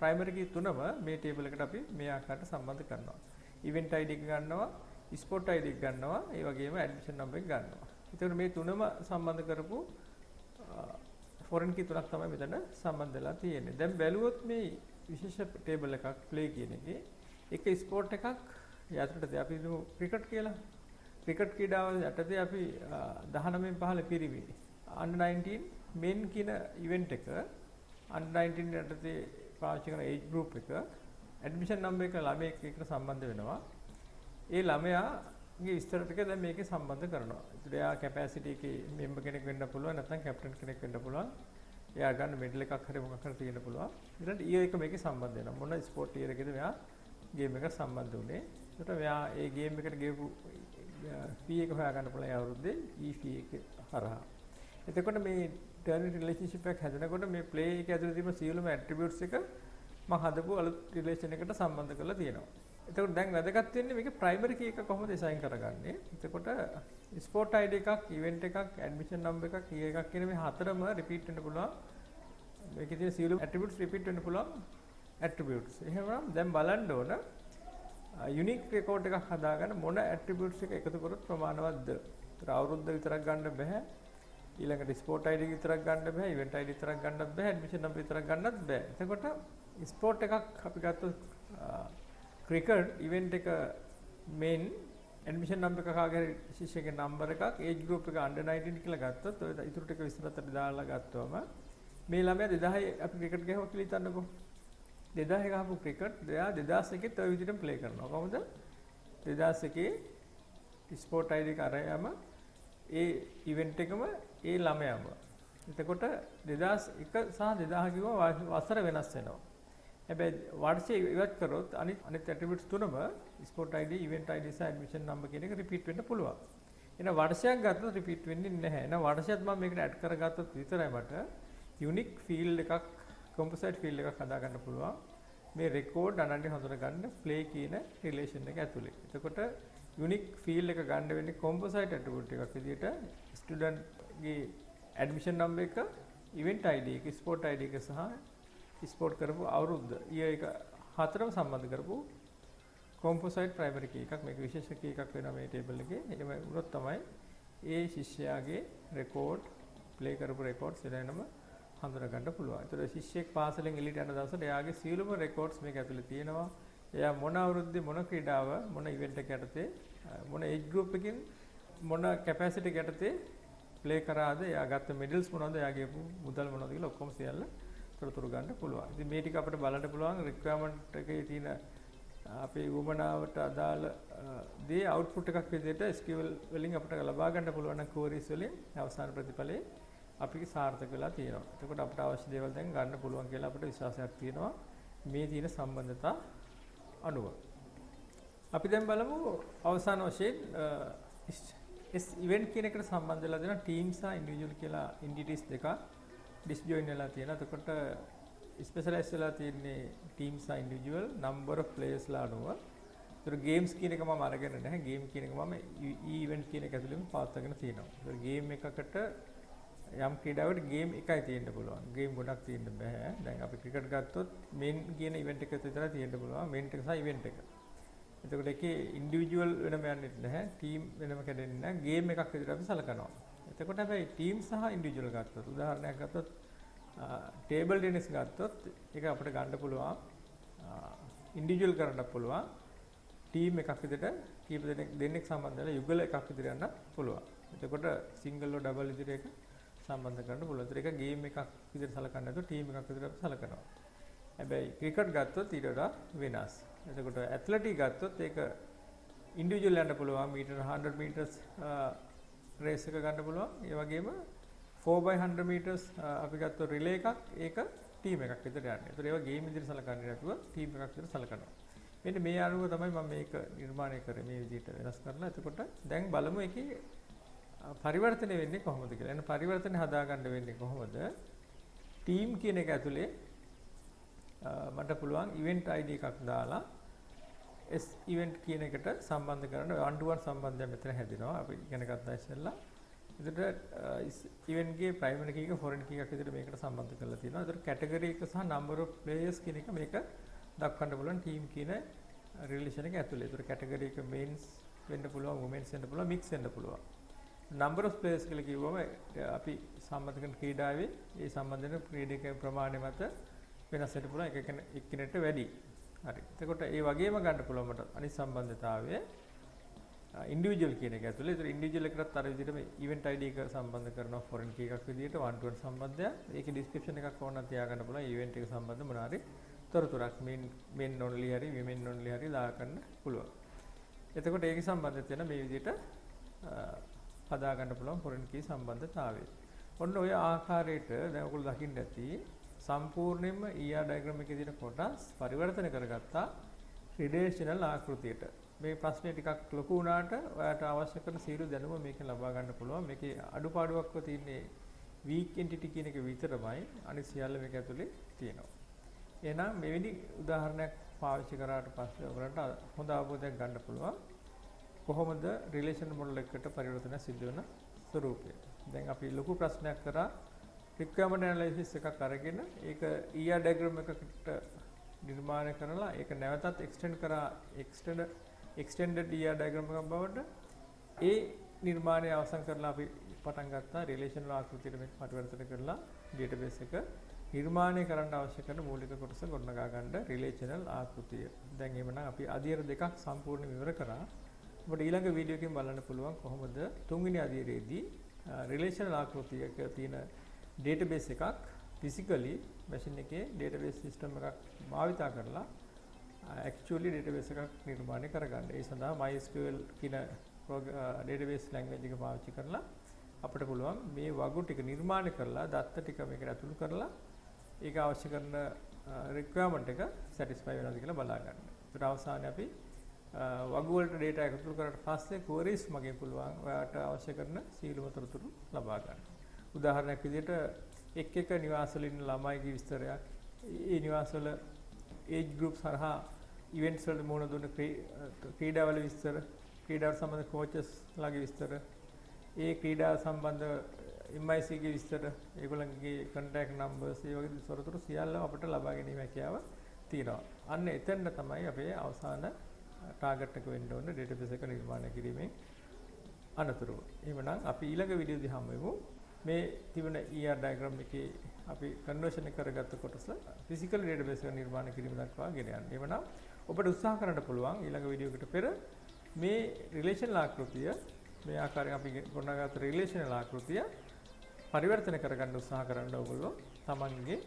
primary key තුනම මේ table එකට අපි මේ ආකාරයට සම්බන්ධ කරනවා. event ID එක ගන්නවා, sport ID එක ගන්නවා, ඒ වගේම admission number එක ගන්නවා. ඒතකොට මේ තුනම සම්බන්ධ කරපු foreign key තුනක් තමයි මෙතන සම්බන්ධ වෙලා තියෙන්නේ. දැන් බැලුවොත් මේ විශේෂ table එකක් play කියන එකේ එක sport එකක් යටතේ අපි හිතමු ක්‍රිකට් කියලා. ක්‍රිකට් ක්‍රීඩාව යටතේ අපි 19න් 15 පිරිමි under 19 men කියන event එක under 19 යටතේ පාවිච්චි කරන age group එක admission number එක ළමයෙක් එක්ක සම්බන්ධ වෙනවා. ඒ ළමයාගේ විස්තර ටික දැන් මේකේ සම්බන්ධ කරනවා. ඒත් එයා capacity එකේ member කෙනෙක් වෙන්න පුළුවන් නැත්නම් captain කෙනෙක් වෙන්න පුළුවන්. එයා ගන්න medal එකක් හරි මොකක් හරි තියෙන්න පුළුවන්. ඊළඟට year එක මේකේ සම්බන්ධ වෙනවා. මොන sport year එකේද මෙයා game එකට සම්බන්ධ වුනේ. ඒකට මෙයා ඒ game එකට ගෙවපු fee එක හොයාගන්න පුළුවන් ඒ අවුරුද්දේ e fee එක හරහා. එතකොට මේ ternary relationship එක හැදෙනකොට මේ play එක ඇතුලේ තියෙන සියලුම attributes එක මම හදපු අලුත් relation එකට සම්බන්ධ කරලා තියෙනවා. එතකොට දැන් වැදගත් වෙන්නේ මේකේ primary key එක කොහොමද assign කරගන්නේ. එතකොට sport ID එකක්, event එකක්, admission number එකක්, key එකක් කියන මේ හතරම repeat වෙන්න පුළුවන්. මේකේ තියෙන සියලුම attributes repeat වෙන්න පුළුවන් attributes. එහෙනම් දැන් බලන්න ඕන unique record එකක් හදාගන්න මොන attributes එක එකතු කරොත් ප්‍රමාණවත්ද. ඒතර අවුරුද්ද විතරක් ගන්න බෑ. ඊළඟට sport ID විතරක් ගන්න බෑ, event ID විතරක් ගන්නත් බෑ, admission number විතරක් ගන්නත් බෑ. එතකොට sport එකක් අපි ගත්තොත් cricket event එක main admission number එක කාගේ ශිෂ්‍යගේ number එකක් age group එක under 19 කියලා ගත්තොත් ඔය ඉතුරු ටික විස්තරات දාලා ගත්තවම මේ ළමයා 2000 අපි cricket ගහුවා කියලා හිතන්නකෝ. 2000 ගහපු cricket එයා 2001 ඔය විදිහටම play කරනවා. කොහොමද? 2001 sport ID එක අරයම ඒ event එකම ඒ ළමයාම. එතකොට 2001 සහ 2000 කිව්ව වසර වෙනස් වෙනවා. හැබැයි වර්ෂය ඉවත් කරොත් අනිත් attributes තුනම sport ID, event ID සහ admission number කියන එක repeat වෙන්න පුළුවන්. එහෙනම් වර්ෂයක් ගත්තොත් repeat වෙන්නේ නැහැ. එහෙනම් වර්ෂයත් මම මේකට add කරගත්තොත් විතරයි මට unique field එකක්, composite field එකක් හදා ගන්න පුළුවන්. මේ record අනන්‍ය හඳුනගන්න play කියන relation එක ඇතුලේ. එතකොට unique field එක ගන්න වෙන්නේ composite attribute එකක් විදිහට student ගේ admission number එක, event ID එක, sport ID එක සහ sport කරපු අවුරුද්ද year එක හතරම සම්බන්ධ කරපු composite primary key එකක්. මේක විශේෂ key එකක් වෙනවා මේ table එකේ. එහෙම වුණොත් තමයි ඒ ශිෂ්‍යයාගේ record play කරපු records එනම හඳුනා ගන්න පුළුවන්. ඒතර ශිෂ්‍යයෙක් පාසලෙන් එළියට යන දවසට එයාගේ සියලුම records මේක ඇතුලේ තියෙනවා. එයා මොන අවුරුද්දේ මොන ක්‍රීඩාව මොන event එක යටතේ මොන age group එකකින් මොන capacity එක යටතේ play කරාද, එයා ගත්ත medals මොනවද, එයාගේ මුදල් මොනවද කියලා ඔක්කොම සියල්ල තොරතුරු ගන්න පුළුවන්. ඉතින් මේ ටික අපිට බලන්න පුළුවන් requirement එකේ තියෙන අපේ උවමනාවට අදාළ දේ output එකක් විදිහට SQL වලින් අපිට ලබා ගන්න පුළුවන් නම් queries වලින් අවසාන ප්‍රතිඵලයේ අපිට සාර්ථක වෙලා තියෙනවා. එතකොට අපිට අවශ්‍ය දේවල් දැන් ගන්න පුළුවන් කියලා අපිට විශ්වාසයක් තියෙනවා මේ තියෙන සම්බන්ධතා අනුව. අපි දැන් බලමු අවසාන වශයෙන් ඉවෙන්ට් කියන එකට සම්බන්ධ වෙලා දෙන ටීම් සහ ඉන්ඩිවිජුවල් කියලා එන්ටිටිස් දෙකක් ඩිස්ජොයින් වෙලා තියෙනවා. එතකොට ස්පෙෂලායිස් වෙලා තියෙන්නේ ටීම් සහ ඉන්ඩිවිජුවල් නම්බර් ඔෆ් ප්ලේයර්ස් ලා අනුව. ඒතර ගේම්ස් කියන එක මම අරගෙන නැහැ. ගේම් කියන එක මම ඉවෙන්ට් කියන එක ඇතුළෙම පවත්වාගෙන තියෙනවා. ඒතර ගේම් එකකට යම් ක්‍රීඩාවකට ගේම් එකයි තියෙන්න පුළුවන්. ගේම් ගොඩක් තියෙන්න බෑ. දැන් අපි ක්‍රිකට් ගත්තොත් මේන් කියන ඉවෙන්ට් එක විතරයි තියෙන්න පුළුවන්. මේන් එක සහ ඉවෙන්ට් එක. එතකොට ඒකේ ඉන්ඩිවිජුවල් වෙනම යන්නේ නැහැ. ටීම් වෙනම කැඩෙන්නේ නැහැ. ගේම් එකක් විදිහට අපි සලකනවා. එතකොට හැබැයි ටීම් සහ ඉන්ඩිවිජුවල් ගත්තොත් උදාහරණයක් ගත්තොත් ටේබල් ටෙනිස් ගත්තොත් ඒක අපිට ගන්න පුළුවන්. ඉන්ඩිවිජුවල් කරන්න පුළුවන්. ටීම් එකක් විදිහට කීප දෙනෙක් සම්බන්ධ වෙලා යුගල එකක් විදිහට යන්න පුළුවන්. එතකොට සිංගල් හෝ ඩබල් විදිහට ඒක සම්බන්ධ කරන්න පුළුවන්. ඒක ගේම් එකක් විදිහට සලකන්නේ නැතුව ටීම් එකක් විදිහට සලකනවා. හැබැයි ක්‍රිකට් ගත්තොත් ඊට වඩා වෙනස්. එතකොට ඇත්ලටික් ගත්තොත් ඒක ඉන්ඩිවිජුවල් යන්න පුළුවන් මීටර 100 මීටර්ස් රේස් එක ගන්න පුළුවන්. ඒ වගේම 4x100 මීටර්ස් අපි ගත්තොත් රිලේ එකක් ඒක ටීම් එකක් විතර යන්නේ. ඒතර ඒවා ගේම් විදිහට සලකන්නේ නැතුව ටීම් එකක් විතර සලකනවා. මෙන්න මේ අනුව තමයි මම මේක නිර්මාණය කරේ මේ විදිහට වෙනස් කරලා. එතකොට දැන් බලමු ඒකේ පරිවර්තනය වෙන්නේ කොහොමද කියලා. එන පරිවර්තනය හදාගන්න වෙන්නේ කොහොමද? ටීම් කියන එක ඇතුලේ මට පුළුවන් ඉවෙන්ට් ID එකක් දාලා S ඉවෙන්ට් කියන එකට සම්බන්ධ කරන one to one සම්බන්ධයක් මෙතන හැදෙනවා. අපි ඉගෙන ගත්තා ඉස්සෙල්ලා. එතකොට ඉවෙන්ට් ගේ ප්‍රයිමරි කී එක ෆොරෙන් කී එකක් විදිහට මේකට සම්බන්ධ කරලා තියෙනවා. එතකොට කැටගරි එක සහ number of players කියන එක මේක දක්වන්න පුළුවන් ටීම් කියන රිලේෂන් එක ඇතුලේ. එතකොට කැටගරි එක men's වෙන්න පුළුවන්, women's වෙන්න පුළුවන්, mix වෙන්න පුළුවන්. number of players කියලා කිව්වම අපි සම්බන්ධ කරන ක්‍රීඩාවේ ඒ සම්බන්ධ වෙන ක්‍රීඩක ප්‍රමාණය මත වෙනස් වෙන්න පුළුවන්. එක එක්කෙනෙක්ට වැඩි. හරි. එතකොට ඒ වගේම ගන්න පුළුවන් මට අනිත් සම්බන්ධතාවය ඉන්ඩිවිජුවල් කියන එක ඇතුලේ. ඒතර ඉන්ඩිවිජුවල් එකටත් අර විදිහටම ඉවෙන්ට් ID එක සම්බන්ධ කරනවා ෆොරෙන් කී එකක් විදිහට one to one සම්බන්ධය. ඒකේ ඩිස්ක්‍රිප්ෂන් එකක් ඕනනම් තියාගන්න පුළුවන් ඉවෙන්ට් එක සම්බන්ධ මොනවා හරි තොරතුරක් men only හරි women only හරි දාගන්න පුළුවන්. එතකොට ඒකේ සම්බන්ධය තියෙන මේ විදිහට හදාගන්න පුළුවන් ෆොරෙන් කී සම්බන්ධතාවය. ඔන්න ඔය ආකාරයට දැන් ඔයගොල්ලෝ දකින්න ඇති සම්පූර්ණයෙන්ම ER ඩයග්‍රෑම් එකේ තියෙන කොටස් පරිවර්තන කරගත්තා රිලේෂනල් ආකෘතියට. මේ ප්‍රශ්නේ ටිකක් ලොකු වුණාට ඔයාලට අවශ්‍ය කරන සියලු දැනුම මේකෙන් ලබා ගන්න පුළුවන්. මේකේ අඩුපාඩුවක්ව තියෙන්නේ weak entity කියන එක විතරමයි. අනිත් සියල්ල මේක ඇතුලේ තියෙනවා. එහෙනම් මෙවැනි උදාහරණයක් පාවිච්චි කරාට පස්සේ ඔයගලන්ට හොඳ අවබෝධයක් ගන්න පුළුවන්. කොහොමද රිලේෂන් මොඩල් එකකට පරිවර්තන සිද්ධ වෙන ස්වරූපය. දැන් අපි ලොකු ප්‍රශ්නයක් කරා requirement analysis එකක් අරගෙන ඒක ER diagram එකකට නිර්මාණය කරලා ඒක නැවතත් extended ER diagram එකක් බවට ඒ නිර්මාණය අවසන් කරලා අපි පටන් ගත්තා රිලේෂනල් ආකෘතියට මේක පරිවර්තන කරලා database එක නිර්මාණය කරන්න අවශ්‍ය කරන මූලික කොටස ගොඩනගා ගන්න රිලේෂනල් ආකෘතිය. දැන් එහෙමනම් අපි අධ්‍යයන දෙකක් සම්පූර්ණ විවර කරා. ඔබට ඊළඟ වීඩියෝ එකකින් බලන්න පුළුවන් කොහොමද තුන්වෙනි අධ්‍යයනයේදී රිලේෂනල් ආකෘතියක තියෙන database එකක් physically machine එකේ database system එකක් භාවිතා කරලා actually database එකක් නිර්මාණය කරගන්න. ඒ සඳහා MySQL කියන database language එක පාවිච්චි කරලා අපිට පුළුවන් මේ වගු ටික නිර්මාණය කරලා දත්ත ටික මේකට ඇතුළු කරලා ඒක අවශ්‍ය කරන requirement එක satisfy වෙනවද කියලා බලා ගන්න. ඒකට අවසානයේ අපි වගු වලට data එකතු කරලා පස්සේ queries මගින් පුළුවන් ඔයාලට අවශ්‍ය කරන සීලම තොරතුරු ලබා ගන්න. උදාහරණයක් විදිහට එක් නිවාසවල ඉන්න ළමයිගේ විස්තරයක්, ඒ නිවාසවල age groups හරහා events වලට මුහුණ දුන්න ක්‍රීඩාවල විස්තර, ක්‍රීඩාවට සම්බන්ධ coaches ලාගේ විස්තර, ඒ ක්‍රීඩාව සම්බන්ධ MIC ගේ විස්තර, ඒගොල්ලන්ගේ contact numbers, ඒ වගේ තොරතුරු සියල්ලම අපිට ලබා ගැනීම හැකියාව තියෙනවා. අන්න එතෙන්ද තමයි අපේ අවසාන ටාගට් එක වෙන්න ඕන database එක නිර්මාණය කිරීමෙන් අනතුරුව. එහෙමනම් අපි ඊළඟ වීඩියෝ දී හමු වෙමු. මේ තිබෙන ER diagram එකේ අපි conversion එක කරගත්ත කොටස physical database එක නිර්මාණය කිරීම දක්වා ගෙන යන්න. එහෙමනම් ඔබට උත්සාහ කරන්න පුළුවන් ඊළඟ වීඩියෝ එකට පෙර මේ relational ආකෘතිය මේ ආකාරයෙන් අපි ගොඩනගාගත්ත relational ආකෘතිය පරිවර්තන කරගන්න උත්සාහ කරන්න ඕගොල්ලෝ තමන්ගේ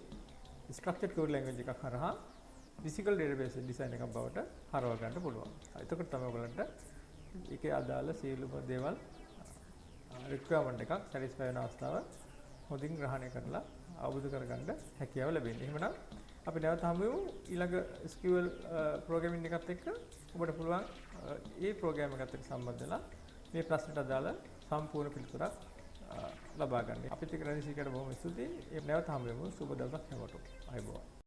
structured code language එකක් හරහා physical database design එකක් බවට හරව ගන්න පුළුවන්. එතකොට තමයි ඔයගලන්ට ඒකේ අදාළ සියලුම දේවල් requirement එකක් satisfy වෙන අවස්ථාව හොඳින් ග්‍රහණය කරලා අවබෝධ කරගන්න හැකියාව ලැබෙන්නේ. එහෙමනම් අපි නැවත හමු වෙමු ඊළඟ SQL programming එකත් එක්ක. ඔබට පුළුවන් මේ program එකත් එක්ක සම්බන්ධ වෙලා මේ ප්‍රශ්නට අදාළ සම්පූර්ණ පිළිතුරක් ලබා ගන්න. අපිත් එක්ක රැඳී සිටියට බොහොම ස්තුතියි. නැවත හමු වෙමු. සුබ දවසක් හැමෝටම. ආයුබෝවන්.